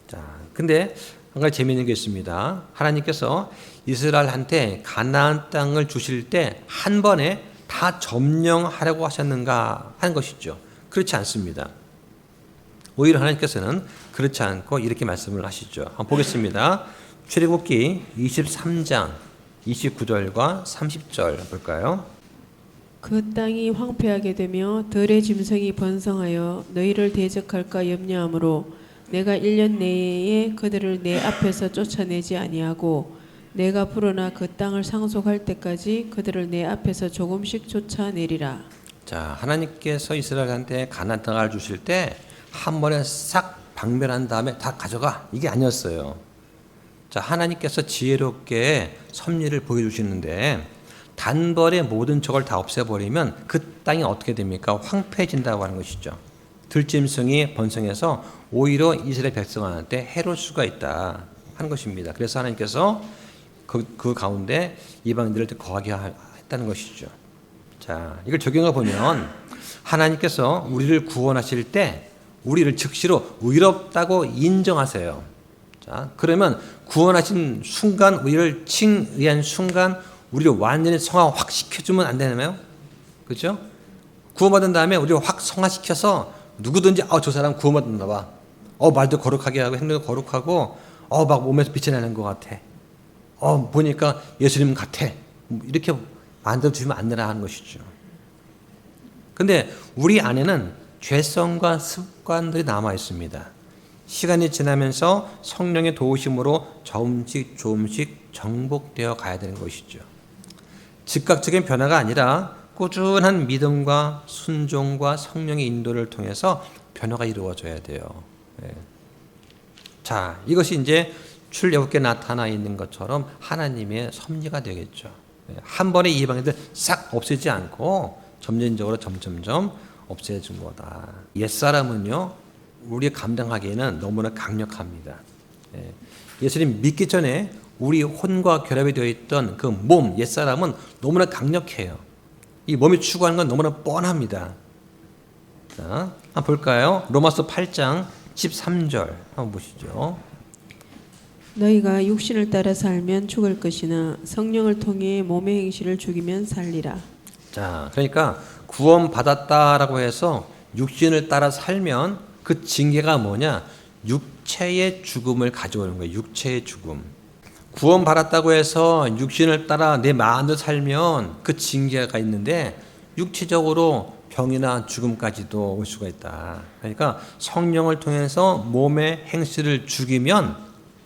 A: 자, 근데 한 가지 재미있는 게 있습니다. 하나님께서 이스라엘한테 가나안 땅을 주실 때 한 번에 다 점령하려고 하셨는가 하는 것이죠. 그렇지 않습니다. 오히려 하나님께서는 그렇지 않고 이렇게 말씀을 하시죠. 한번 보겠습니다. 출애굽기 23장 29절과 30절 볼까요?
E: 그 땅이 황폐하게 되며 들의 짐승이 번성하여 너희를 대적할까 염려하므로 내가 1년 내에 그들을 내 앞에서 쫓아내지 아니하고 내가 불어나 그 땅을 상속할 때까지 그들을 내 앞에서 조금씩 쫓아내리라.
A: 자, 하나님께서 이스라엘한테 가나안 땅을 주실 때 한 번에 싹 박멸한 다음에 다 가져가 이게 아니었어요. 자, 하나님께서 지혜롭게 섭리를 보여주시는데 단번에 모든 적을 다 없애버리면 그 땅이 어떻게 됩니까? 황폐해진다고 하는 것이죠. 들짐승이 번성해서 오히려 이스라엘 백성한테 해로울 수가 있다 하는 것입니다. 그래서 하나님께서 그 가운데 이방인들을 거하게 했다는 것이죠. 자, 이걸 적용해 보면 하나님께서 우리를 구원하실 때 우리를 즉시로 의롭다고 인정하세요. 자, 그러면 구원하신 순간 우리를 칭의한 순간 우리를 완전히 성화 확 시켜주면 안 되나요? 그렇죠? 구원받은 다음에 우리를 확 성화시켜서 누구든지 저 사람 구원받았나 봐. 말도 거룩하게 하고 행동도 거룩하고 막 몸에서 빛이 나는 것 같아. 보니까 예수님 같아. 이렇게 만들어주면 안 되나 하는 것이죠. 근데 우리 안에는 죄성과 습관들이 남아 있습니다. 시간이 지나면서 성령의 도우심으로 조금씩 정복되어 가야 되는 것이죠. 즉각적인 변화가 아니라 꾸준한 믿음과 순종과 성령의 인도를 통해서 변화가 이루어져야 돼요. 자, 이것이 이제 출애굽기에 나타나 있는 것처럼 하나님의 섭리가 되겠죠. 한 번에 이 방해들 싹 없애지 않고 점진적으로 점점점 없애준 거다. 옛사람은요, 우리가 감당하기에는 너무나 강력합니다. 예수님 믿기 전에 우리 혼과 결합이 되어 있던 그 몸, 옛사람은 너무나 강력해요. 이 몸이 추구하는 건 너무나 뻔합니다. 자, 한번 볼까요? 로마서 8장 13절 한번 보시죠.
E: 너희가 육신을 따라 살면 죽을 것이나 성령을 통해 몸의 행실을 죽이면 살리라.
A: 자, 그러니까 구원 받았다라고 해서 육신을 따라 살면 그 징계가 뭐냐? 육체의 죽음을 가져오는 거예요. 육체의 죽음. 구원 받았다고 해서 육신을 따라 내 마음대로 살면 그 징계가 있는데 육체적으로 병이나 죽음까지도 올 수가 있다. 그러니까 성령을 통해서 몸의 행실을 죽이면,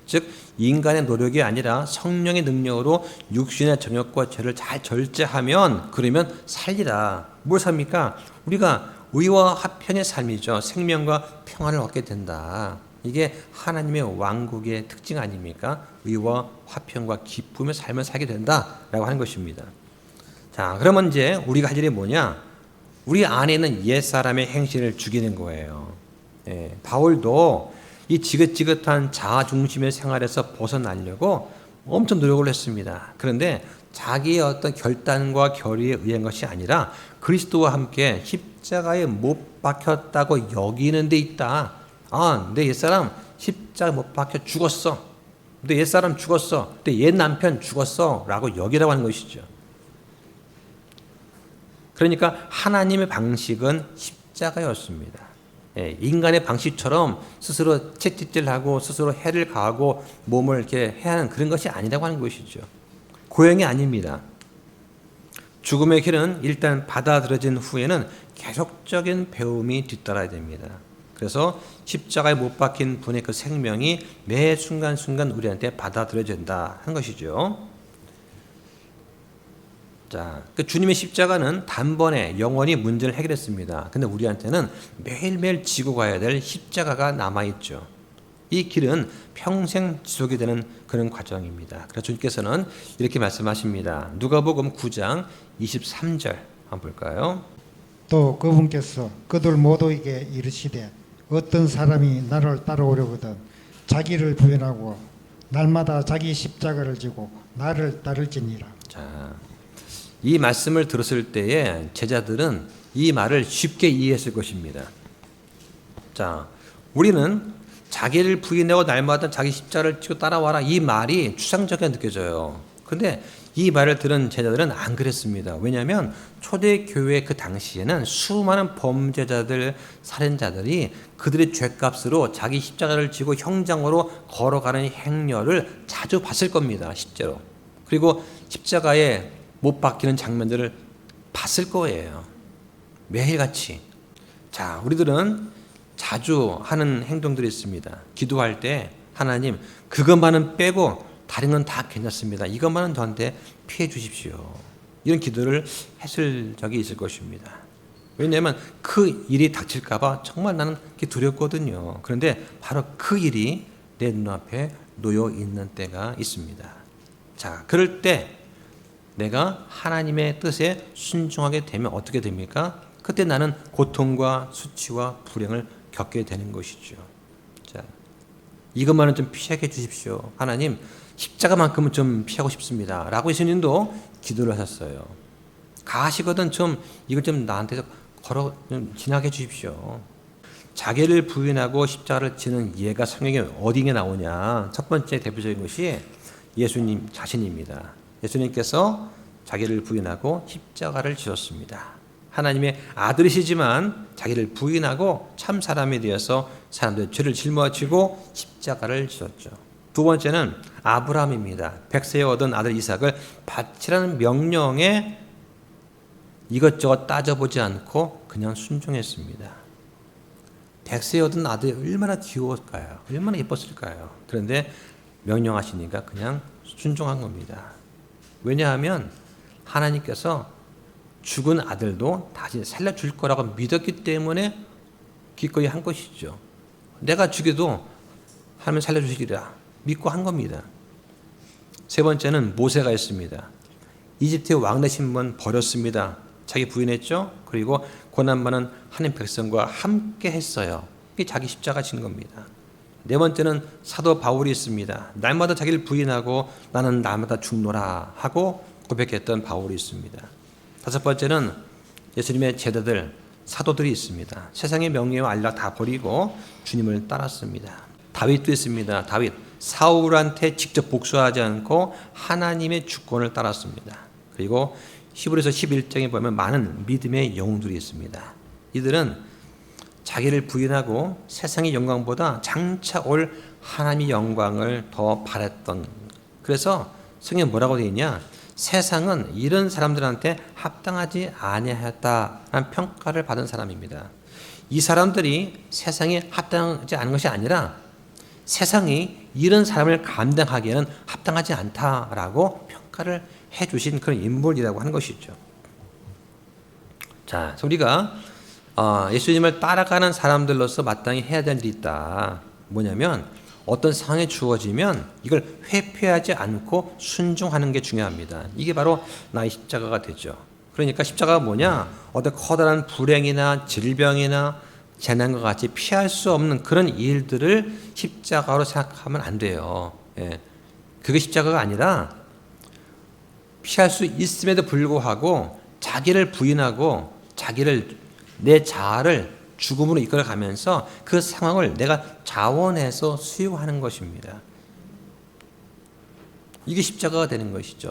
A: 즉 인간의 노력이 아니라 성령의 능력으로 육신의 정욕과 죄를 잘 절제하면, 그러면 살리라. 뭘 삽니까? 우리가 의와 화평의 삶이죠. 생명과 평안을 얻게 된다. 이게 하나님의 왕국의 특징 아닙니까? 의와 화평과 기쁨의 삶을 살게 된다라고 하는 것입니다. 자, 그러면 이제 우리가 할 일이 뭐냐? 우리 안에 있는 옛사람의 행실을 죽이는 거예요. 바울도 이 지긋지긋한 자아 중심의 생활에서 벗어나려고 엄청 노력을 했습니다. 그런데 자기의 어떤 결단과 결의에 의한 것이 아니라 그리스도와 함께 십자가에 못 박혔다고 여기는 데 있다. 내 옛사람 십자가에 못 박혀 죽었어. 내 옛사람 죽었어. 내 옛 남편 죽었어. 라고 여기라고 하는 것이죠. 그러니까 하나님의 방식은 십자가였습니다. 인간의 방식처럼 스스로 채찍질하고 스스로 해를 가하고 몸을 이렇게 해야 하는 그런 것이 아니라고 하는 것이죠. 고행이 아닙니다. 죽음의 길은 일단 받아들여진 후에는 계속적인 배움이 뒤따라야 됩니다. 그래서 십자가에 못 박힌 분의 그 생명이 매 순간순간 우리한테 받아들여진다 하는 것이죠. 자, 그 주님의 십자가는 단번에 영원히 문제를 해결했습니다. 근데 우리한테는 매일매일 지고 가야 될 십자가가 남아있죠. 이 길은 평생 지속이 되는 그런 과정입니다. 그래서 주님께서는 이렇게 말씀하십니다. 누가복음 9장 23절 한번 볼까요?
F: 또 그분께서 그들 모두에게 이르시되 어떤 사람이 나를 따라오려거든 자기를 부인하고 날마다 자기 십자가를 지고 나를 따를지니라.
A: 자, 이 말씀을 들었을 때에 제자들은 이 말을 쉽게 이해했을 것입니다. 자, 우리는 자기를 부인하고 날마다 자기 십자가를 지고 따라와라, 이 말이 추상적이게 느껴져요. 근데 이 말을 들은 제자들은 안 그랬습니다. 왜냐하면 초대교회 그 당시에는 수많은 범죄자들, 살인자들이 그들의 죄값으로 자기 십자가를 지고 형장으로 걸어가는 행렬을 자주 봤을 겁니다. 실제로. 그리고 십자가에 못 박히는 장면들을 봤을 거예요. 매일같이. 자, 우리들은 자주 하는 행동들이 있습니다. 기도할 때 하나님 그것만은 빼고 다른 건 다 괜찮습니다. 이것만은 저한테 피해 주십시오. 이런 기도를 했을 적이 있을 것입니다. 왜냐하면 그 일이 닥칠까 봐 정말 나는 두렵거든요. 그런데 바로 그 일이 내 눈앞에 놓여 있는 때가 있습니다. 자, 그럴 때 내가 하나님의 뜻에 순종하게 되면 어떻게 됩니까? 그때 나는 고통과 수치와 불행을 겪게 되는 것이죠. 자, 이것만은 좀 피하게 해주십시오. 하나님, 십자가만큼은 좀 피하고 싶습니다. 라고 예수님도 기도를 하셨어요. 가시거든 좀 이걸 좀 나한테 걸어 좀 지나게 해주십시오. 자기를 부인하고 십자가를 지는 예가 성경에 어디에 나오냐? 첫 번째 대표적인 것이 예수님 자신입니다. 예수님께서 자기를 부인하고 십자가를 지셨습니다. 하나님의 아들이시지만 자기를 부인하고 참 사람이 되어서 사람들의 죄를 짊어지고 십자가를 지었죠. 두 번째는 아브라함입니다. 100세에 얻은 아들 이삭을 바치라는 명령에 이것저것 따져보지 않고 그냥 순종했습니다. 100세에 얻은 아들이 얼마나 귀여웠을까요? 얼마나 예뻤을까요? 그런데 명령하시니까 그냥 순종한 겁니다. 왜냐하면 하나님께서 죽은 아들도 다시 살려줄 거라고 믿었기 때문에 기꺼이 한 것이죠. 내가 죽여도 하나님 살려주시리라 믿고 한 겁니다. 세 번째는 모세가 있습니다. 이집트의 왕 되신 분 버렸습니다. 자기 부인했죠. 그리고 고난받는 하나님 백성과 함께 했어요. 이게 자기 십자가 진 겁니다. 네 번째는 사도 바울이 있습니다. 날마다 자기를 부인하고 나는 날마다 죽노라 하고 고백했던 바울이 있습니다. 다섯 번째는 예수님의 제자들, 사도들이 있습니다. 세상의 명예와 안락 다 버리고 주님을 따랐습니다. 다윗도 있습니다. 다윗, 사울한테 직접 복수하지 않고 하나님의 주권을 따랐습니다. 그리고 히브리서 11장에 보면 많은 믿음의 영웅들이 있습니다. 이들은 자기를 부인하고 세상의 영광보다 장차 올 하나님의 영광을 더 바랐던, 그래서 성경에 뭐라고 되어 있냐, 세상은 이런 사람들한테 합당하지 아니하였다라는 평가를 받은 사람입니다. 이 사람들이 세상에 합당하지 않은 것이 아니라 세상이 이런 사람을 감당하기에는 합당하지 않다라고 평가를 해주신 그런 인물이라고 하는 것이죠. 자, 우리가 예수님을 따라가는 사람들로서 마땅히 해야 될 일이 있다. 뭐냐면 어떤 상황이 주어지면 이걸 회피하지 않고 순종하는 게 중요합니다. 이게 바로 나의 십자가가 되죠. 그러니까 십자가가 뭐냐? 어떤 커다란 불행이나 질병이나 재난과 같이 피할 수 없는 그런 일들을 십자가로 생각하면 안 돼요. 예. 그게 십자가가 아니라 피할 수 있음에도 불구하고 자기를 부인하고 내 자아를 죽음으로 이끌어가면서 그 상황을 내가 자원해서 수용하는 것입니다. 이게 십자가가 되는 것이죠.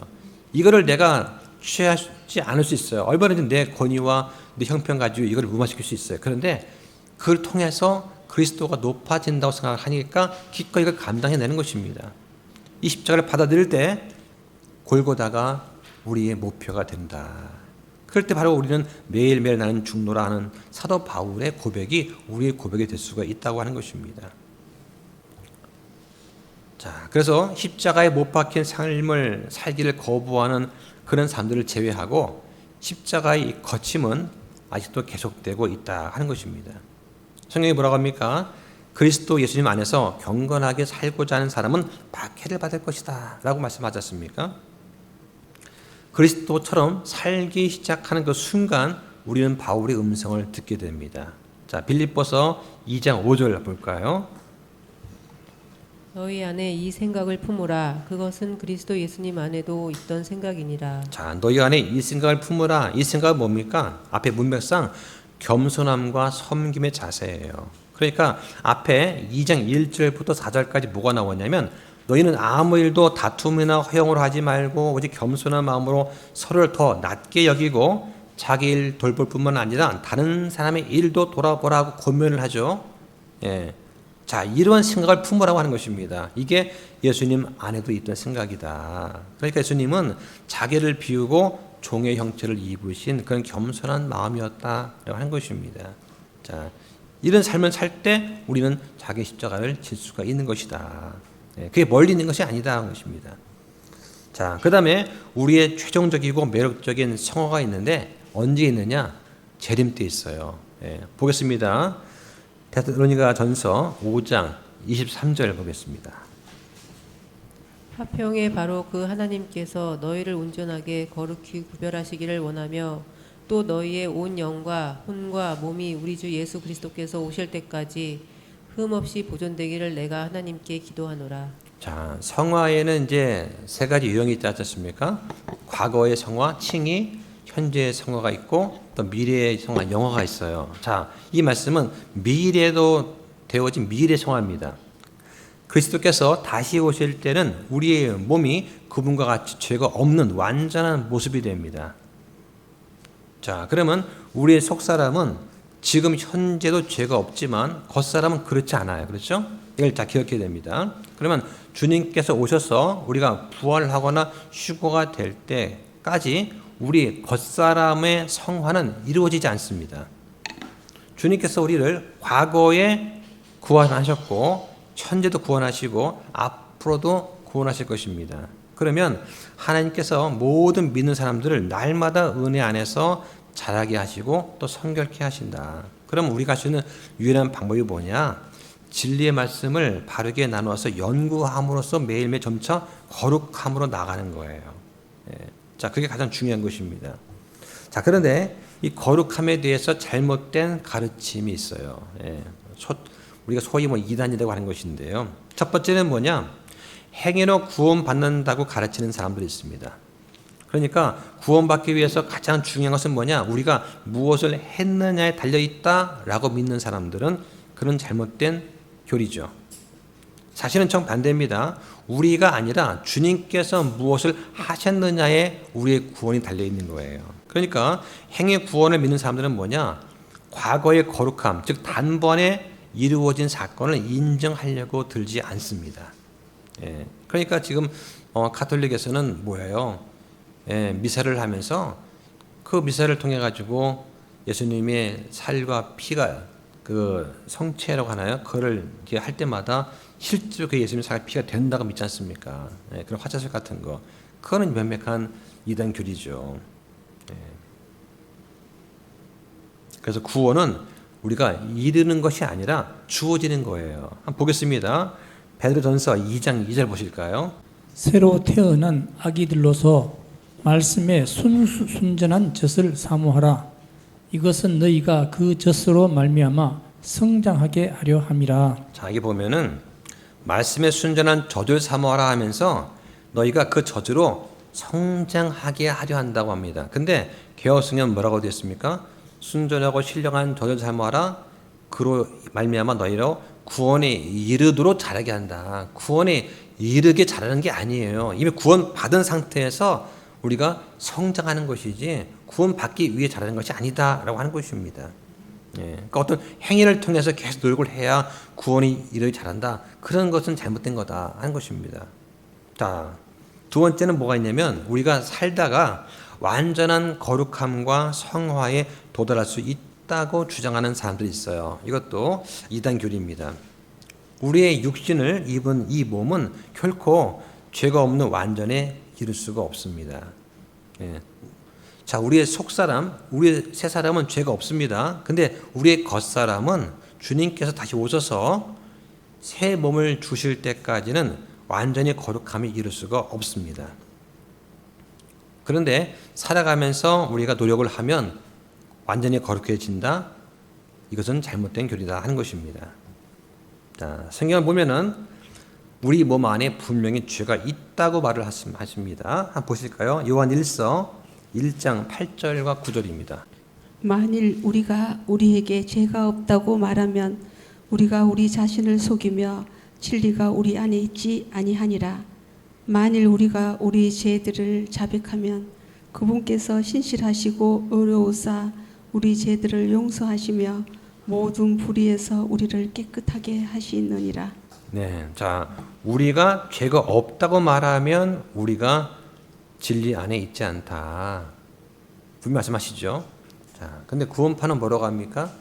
A: 이거를 내가 취하지 않을 수 있어요. 얼마든지 내 권위와 내 형편 가지고 이걸 무마시킬 수 있어요. 그런데 그걸 통해서 그리스도가 높아진다고 생각하니까 기꺼이 이걸 감당해내는 것입니다. 이 십자가를 받아들일 때 골고다가 우리의 목표가 된다. 그럴 때 바로 우리는 매일매일 나는 죽노라 하는 사도 바울의 고백이 우리의 고백이 될 수가 있다고 하는 것입니다. 자, 그래서 십자가에 못 박힌 삶을 살기를 거부하는 그런 사람들을 제외하고 십자가의 이 거침은 아직도 계속되고 있다 하는 것입니다. 성경이 뭐라고 합니까? 그리스도 예수님 안에서 경건하게 살고자 하는 사람은 박해를 받을 것이다 라고 말씀하지 않습니까? 그리스도처럼 살기 시작하는 그 순간 우리는 바울의 음성을 듣게 됩니다. 자, 빌립보서 2장 5절 볼까요?
E: 너희 안에 이 생각을 품으라. 그것은 그리스도 예수님 안에도 있던 생각이니라.
A: 자, 너희 안에 이 생각을 품으라. 이 생각은 뭡니까? 앞에 문맥상 겸손함과 섬김의 자세예요. 그러니까 앞에 2장 1절부터 4절까지 뭐가 나오냐면 너희는 아무 일도 다툼이나 허용으로 하지 말고 오직 겸손한 마음으로 서로를 더 낮게 여기고 자기 일 돌볼 뿐만 아니라 다른 사람의 일도 돌아보라고 권면을 하죠. 예. 자, 이러한 생각을 품으라고 하는 것입니다. 이게 예수님 안에도 있던 생각이다. 그러니까 예수님은 자기를 비우고 종의 형체를 입으신 그런 겸손한 마음이었다라고 하는 것입니다. 자, 이런 삶을 살 때 우리는 자기 십자가를 질 수가 있는 것이다. 그게 멀리 있는 것이 아니다 하는 것입니다. 자, 그 다음에 우리의 최종적이고 매력적인 성화가 있는데 언제 있느냐? 재림 때 있어요. 보겠습니다. 데살로니가 전서 5장 23절 보겠습니다.
E: 화평에 바로 그 하나님께서 너희를 온전하게 거룩히 구별하시기를 원하며 또 너희의 온 영과 혼과 몸이 우리 주 예수 그리스도께서 오실 때까지 흠없이 보존되기를 내가 하나님께 기도하노라.
A: 자, 성화에는 이제 세 가지 유형이 있지 않습니까? 과거의 성화, 칭의, 현재의 성화가 있고 또 미래의 성화, 영화가 있어요. 자, 이 말씀은 미래도 되어진 미래 성화입니다. 그리스도께서 다시 오실 때는 우리의 몸이 그분과 같이 죄가 없는 완전한 모습이 됩니다. 자, 그러면 우리의 속사람은 지금 현재도 죄가 없지만 겉사람은 그렇지 않아요. 그렇죠? 이걸 다 기억해야 됩니다. 그러면 주님께서 오셔서 우리가 부활하거나 휴거가 될 때까지 우리 겉사람의 성화는 이루어지지 않습니다. 주님께서 우리를 과거에 구원하셨고 현재도 구원하시고 앞으로도 구원하실 것입니다. 그러면 하나님께서 모든 믿는 사람들을 날마다 은혜 안에서 자라게 하시고 또 성결케 하신다. 그럼 우리가 할 수 있는 유일한 방법이 뭐냐? 진리의 말씀을 바르게 나누어서 연구함으로써 매일매일 점차 거룩함으로 나가는 거예요. 자, 그게 가장 중요한 것입니다. 자, 그런데 이 거룩함에 대해서 잘못된 가르침이 있어요. 우리가 소위 이단이라고 하는 것인데요. 첫 번째는 뭐냐? 행위로 구원받는다고 가르치는 사람들이 있습니다. 그러니까 구원받기 위해서 가장 중요한 것은 뭐냐? 우리가 무엇을 했느냐에 달려있다라고 믿는 사람들은 그런 잘못된 교리죠. 사실은 정반대입니다. 우리가 아니라 주님께서 무엇을 하셨느냐에 우리의 구원이 달려있는 거예요. 그러니까 행위 구원을 믿는 사람들은 뭐냐? 과거의 거룩함, 즉 단번에 이루어진 사건을 인정하려고 들지 않습니다. 그러니까 지금 가톨릭에서는 뭐예요? 미사를 하면서 그 미사를 통해 가지고 예수님의 살과 피가 그 성체라고 하나요? 그걸 할 때마다 실제로 그 예수님의 살과 피가 된다고 믿지 않습니까? 그런 화자술 같은 거, 그거는 명백한 이단 교리죠. 그래서 구원은 우리가 이르는 것이 아니라 주어지는 거예요. 한번 보겠습니다. 베드로전서 2장 2절 보실까요?
G: 새로 태어난 아기들로서 말씀에 순전한 젖을 사모하라. 이것은 너희가 그 젖으로 말미암아 성장하게 하려 함이라.
A: 자, 여기 보면은 말씀에 순전한 젖을 사모하라 하면서 너희가 그 젖으로 성장하게 하려 한다고 합니다. 근데 개혁성경은 뭐라고 되어 있습니까? 순전하고 신령한 젖을 사모하라. 그로 말미암아 너희로 구원에 이르도록 자라게 한다. 구원에 이르게 자라는 게 아니에요. 이미 구원 받은 상태에서 우리가 성장하는 것이지 구원 받기 위해 자라는 것이 아니다라고 하는 것입니다. 그러니까 어떤 행위를 통해서 계속 노력을 해야 구원이 이르게 자란다. 그런 것은 잘못된 거다 하는 것입니다. 자, 두 번째는 뭐가 있냐면 우리가 살다가 완전한 거룩함과 성화에 도달할 수 있다고 주장하는 사람들이 있어요. 이것도 이단 교리입니다. 우리의 육신을 입은 이 몸은 결코 죄가 없는 완전에 이룰 수가 없습니다. 자, 우리의 속사람, 우리의 새사람은 죄가 없습니다. 근데 우리의 겉사람은 주님께서 다시 오셔서 새 몸을 주실 때까지는 완전히 거룩함이 이룰 수가 없습니다. 그런데 살아가면서 우리가 노력을 하면 완전히 거룩해진다? 이것은 잘못된 교리다 하는 것입니다. 자, 성경을 보면은 우리 몸 안에 분명히 죄가 있다고 말을 하십니다. 한번 보실까요? 요한 1서 1장 8절과 9절입니다.
H: 만일 우리가 우리에게 죄가 없다고 말하면 우리가 우리 자신을 속이며 진리가 우리 안에 있지 아니하니라. 만일 우리가 우리 죄들을 자백하면 그분께서 신실하시고 의로우사 우리 죄들을 용서하시며 모든 불의에서 우리를 깨끗하게 하시느니라.
A: 네, 자, 우리가 죄가 없다고 말하면 우리가 진리 안에 있지 않다. 분명히 말씀하시죠. 자, 근데 구원파는 뭐라고 합니까?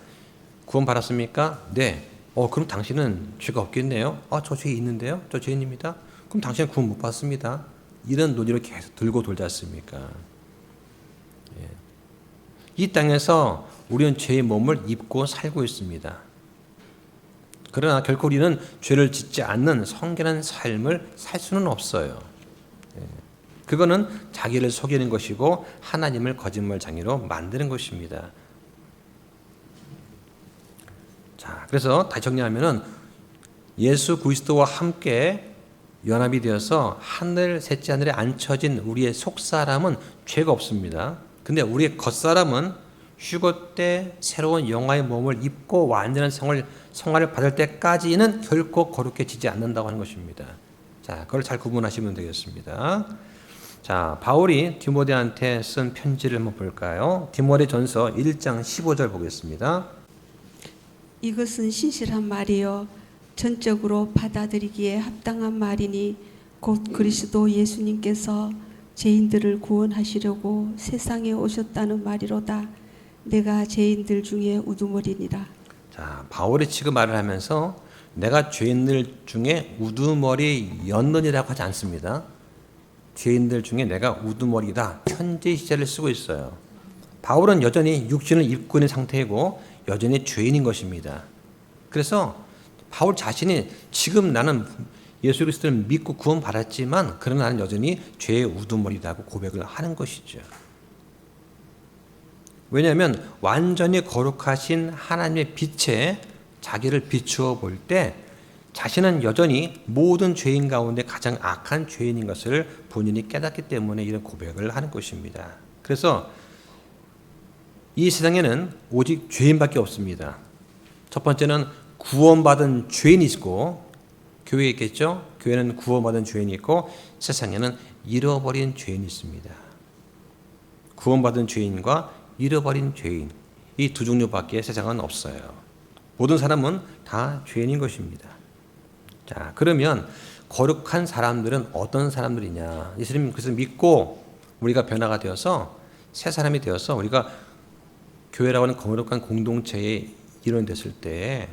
A: 구원 받았습니까? 네. 그럼 당신은 죄가 없겠네요. 저 죄 있는데요. 저 죄인입니다. 그럼 당신은 구원 못 받습니다. 이런 논의를 계속 들고 돌지 않습니까? 이 땅에서 우리는 죄의 몸을 입고 살고 있습니다. 그러나 결코 우리는 죄를 짓지 않는 성결한 삶을 살 수는 없어요. 그거는 자기를 속이는 것이고 하나님을 거짓말쟁이로 만드는 것입니다. 자, 그래서 다시 정리하면은 예수 그리스도와 함께 연합이 되어서 하늘 셋째 하늘에 앉혀진 우리의 속사람은 죄가 없습니다. 근데 우리의 겉사람은 휴거 때 새로운 영화의 몸을 입고 완전한 성화를 받을 때까지는 결코 거룩해지지 않는다고 하는 것입니다. 자, 그걸 잘 구분하시면 되겠습니다. 자, 바울이 디모데한테 쓴 편지를 한번 볼까요? 디모데전서 1장 15절 보겠습니다.
H: 이것은 신실한 말이요 전적으로 받아들이기에 합당한 말이니 곧 그리스도 예수님께서 죄인들을 구원하시려고 세상에 오셨다는 말이로다. 내가 죄인들 중에 우두머리니라.
A: 자, 바울이 지금 말을 하면서 내가 죄인들 중에 우두머리였느니라고 하지 않습니다. 죄인들 중에 내가 우두머리다. 현재 시제를 쓰고 있어요. 바울은 여전히 육신을 입고 있는 상태이고 여전히 죄인인 것입니다. 그래서 바울 자신이 지금 나는 예수 그리스도를 믿고 구원받았지만 그러나 나는 여전히 죄의 우두머리라고 고백을 하는 것이죠. 왜냐하면 완전히 거룩하신 하나님의 빛에 자기를 비추어 볼 때 자신은 여전히 모든 죄인 가운데 가장 악한 죄인인 것을 본인이 깨닫기 때문에 이런 고백을 하는 것입니다. 그래서 이 세상에는 오직 죄인밖에 없습니다. 첫 번째는 구원받은 죄인이 있고 교회에 있겠죠. 교회는 구원받은 죄인이 있고 세상에는 잃어버린 죄인이 있습니다. 구원받은 죄인과 잃어버린 죄인, 이 두 종류밖에 세상은 없어요. 모든 사람은 다 죄인인 것입니다. 자, 그러면 거룩한 사람들은 어떤 사람들이냐? 예수님 그래서 믿고 우리가 변화가 되어서 새 사람이 되어서 우리가 교회라고 하는 거룩한 공동체의 일원이 됐을 때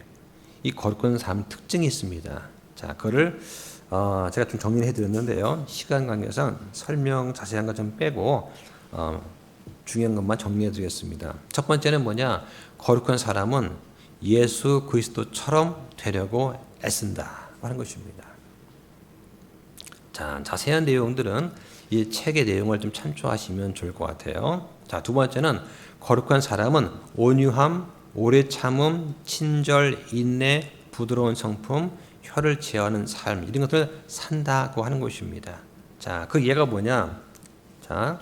A: 이 거룩한 사람 특징이 있습니다. 자, 그거를 제가 좀 정리해 드렸는데요. 시간 관계상 설명 자세한 거 좀 빼고 중요한 것만 정리해 드리겠습니다. 첫 번째는 뭐냐? 거룩한 사람은 예수 그리스도처럼 되려고 애쓴다 하는 것입니다. 자, 자세한 내용들은 이 책의 내용을 좀 참조하시면 좋을 것 같아요. 자, 두 번째는 거룩한 사람은 온유함, 오래 참음, 친절, 인내, 부드러운 성품, 혀를 제어하는 삶 이런 것들을 산다고 하는 것입니다. 자, 그 예가 뭐냐? 자,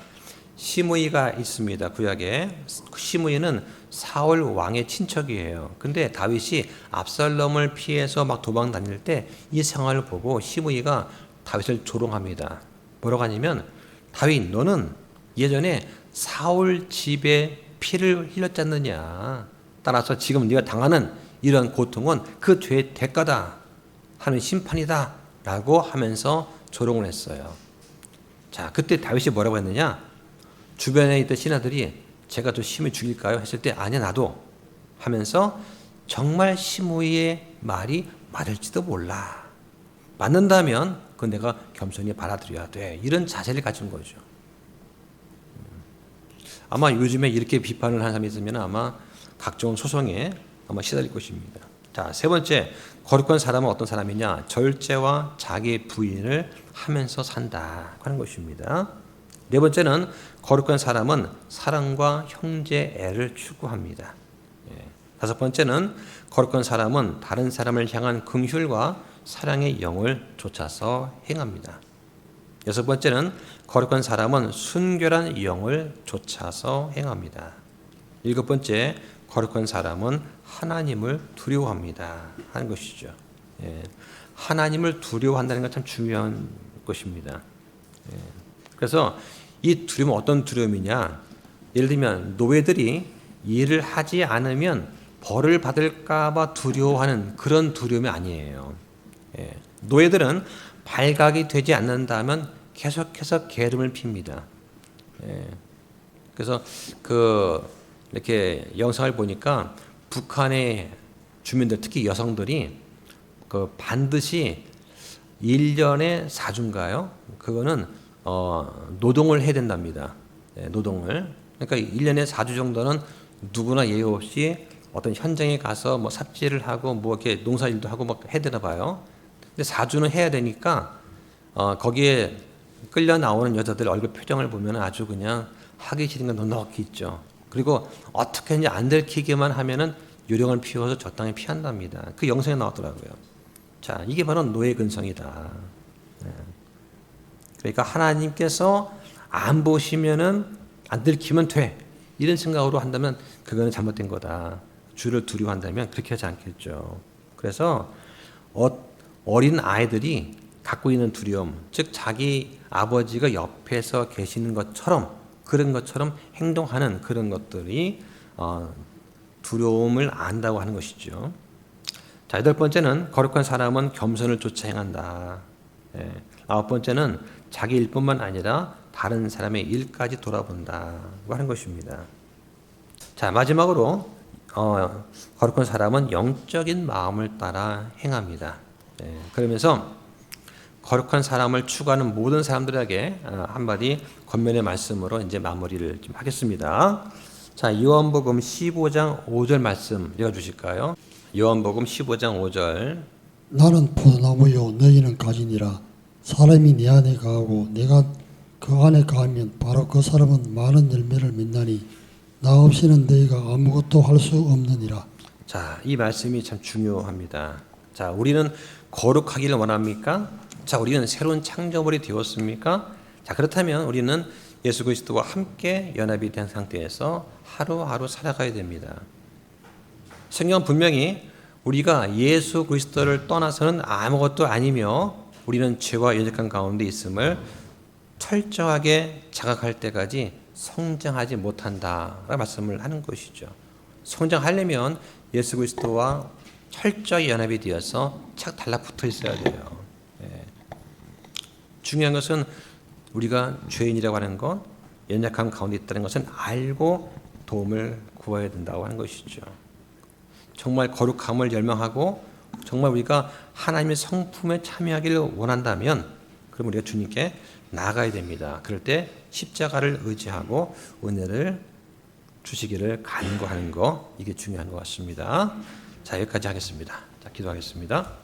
A: 시므이가 있습니다. 구약에 시므이는 사울 왕의 친척이에요. 근데 다윗이 압살롬을 피해서 막 도망 다닐 때 이 상황을 보고 시므이가 다윗을 조롱합니다. 뭐라고 하냐면 다윗 너는 예전에 사울 집에 피를 흘렸지 않느냐. 따라서 지금 네가 당하는 이런 고통은 그 죄의 대가다 하는 심판이다 라고 하면서 조롱을 했어요. 자, 그때 다윗이 뭐라고 했느냐? 주변에 있던 신하들이 제가 또 시므이 죽일까요? 했을 때 아니야 나도 하면서 정말 시므이의 말이 맞을지도 몰라. 맞는다면 그건 내가 겸손히 받아들여야 돼. 이런 자세를 가진 거죠. 아마 요즘에 이렇게 비판을 하는 사람이 있으면 아마 각종 소송에 아마 시달릴 것입니다. 자, 세 번째, 거룩한 사람은 어떤 사람이냐? 절제와 자기 부인을 하면서 산다 하는 것입니다. 네 번째는 거룩한 사람은 사랑과 형제애를 추구합니다. 다섯 번째는 거룩한 사람은 다른 사람을 향한 긍휼과 사랑의 영을 좇아서 행합니다. 여섯 번째는 거룩한 사람은 순결한 영을 좇아서 행합니다. 일곱 번째, 거룩한 사람은 하나님을 두려워합니다 하는 것이죠. 하나님을 두려워한다는 건 참 중요한 것입니다. 그래서 이 두려움은 어떤 두려움이냐? 예를 들면 노예들이 일을 하지 않으면 벌을 받을까 봐 두려워하는 그런 두려움이 아니에요. 노예들은 발각이 되지 않는다면 계속해서 게으름을 핍니다. 그래서 이렇게 영상을 보니까 북한의 주민들, 특히 여성들이 반드시 1년에 4주인가요? 그거는 노동을 해야 된답니다. 노동을. 그러니까 1년에 4주 정도는 누구나 예의 없이 어떤 현장에 가서 뭐 삽질을 하고 뭐 이렇게 농사일도 하고 막 해야 되나 봐요. 근데 4주는 해야 되니까 거기에 끌려 나오는 여자들 얼굴 표정을 보면 아주 그냥 하기 싫은 건 넉넉히 있죠. 그리고 어떻게 이제 안 들키기만 하면은 요령을 피워서 저 땅에 피한답니다. 그 영상에 나왔더라고요. 자, 이게 바로 노예 근성이다. 그러니까 하나님께서 안 보시면은 안 들키면 돼. 이런 생각으로 한다면 그거는 잘못된 거다. 주를 두려워한다면 그렇게 하지 않겠죠. 그래서 어린 아이들이 갖고 있는 두려움, 즉 자기 아버지가 옆에서 계시는 것처럼 그런 것처럼 행동하는 그런 것들이 두려움을 안다고 하는 것이죠. 자, 8번째는 거룩한 사람은 겸손을 쫓아 행한다. 9번째는 자기 일뿐만 아니라 다른 사람의 일까지 돌아본다고 하는 것입니다. 자, 마지막으로 거룩한 사람은 영적인 마음을 따라 행합니다. 그러면서 거룩한 사람을 추구하는 모든 사람들에게 한마디 권면의 말씀으로 이제 마무리를 좀 하겠습니다. 자, 요한복음 15장 5절 말씀 읽어주실까요? 요한복음 15장 5절.
I: 나는 포도나무요 너희는 가지니라. 사람이 내 안에 거하고 내가 그 안에 거하면 바로 그 사람은 많은 열매를 맺나니 나 없이는 너희가 아무것도 할 수 없느니라.
A: 자, 이 말씀이 참 중요합니다. 자, 우리는 거룩하기를 원합니까? 자, 우리는 새로운 창조물이 되었습니까? 자, 그렇다면 우리는 예수 그리스도와 함께 연합이 된 상태에서 하루하루 살아가야 됩니다. 성경은 분명히 우리가 예수 그리스도를 떠나서는 아무것도 아니며 우리는 죄와 연약한 가운데 있음을 철저하게 자각할 때까지 성장하지 못한다라는 말씀을 하는 것이죠. 성장하려면 예수 그리스도와 철저히 연합이 되어서 착 달라붙어 있어야 돼요. 중요한 것은 우리가 죄인이라고 하는 것, 연약함 가운데 있다는 것은 알고 도움을 구해야 된다고 하는 것이죠. 정말 거룩함을 열망하고 정말 우리가 하나님의 성품에 참여하기를 원한다면 그럼 우리가 주님께 나아가야 됩니다. 그럴 때 십자가를 의지하고 은혜를 주시기를 간구하는 거, 이게 중요한 것 같습니다. 자, 여기까지 하겠습니다. 자, 기도하겠습니다.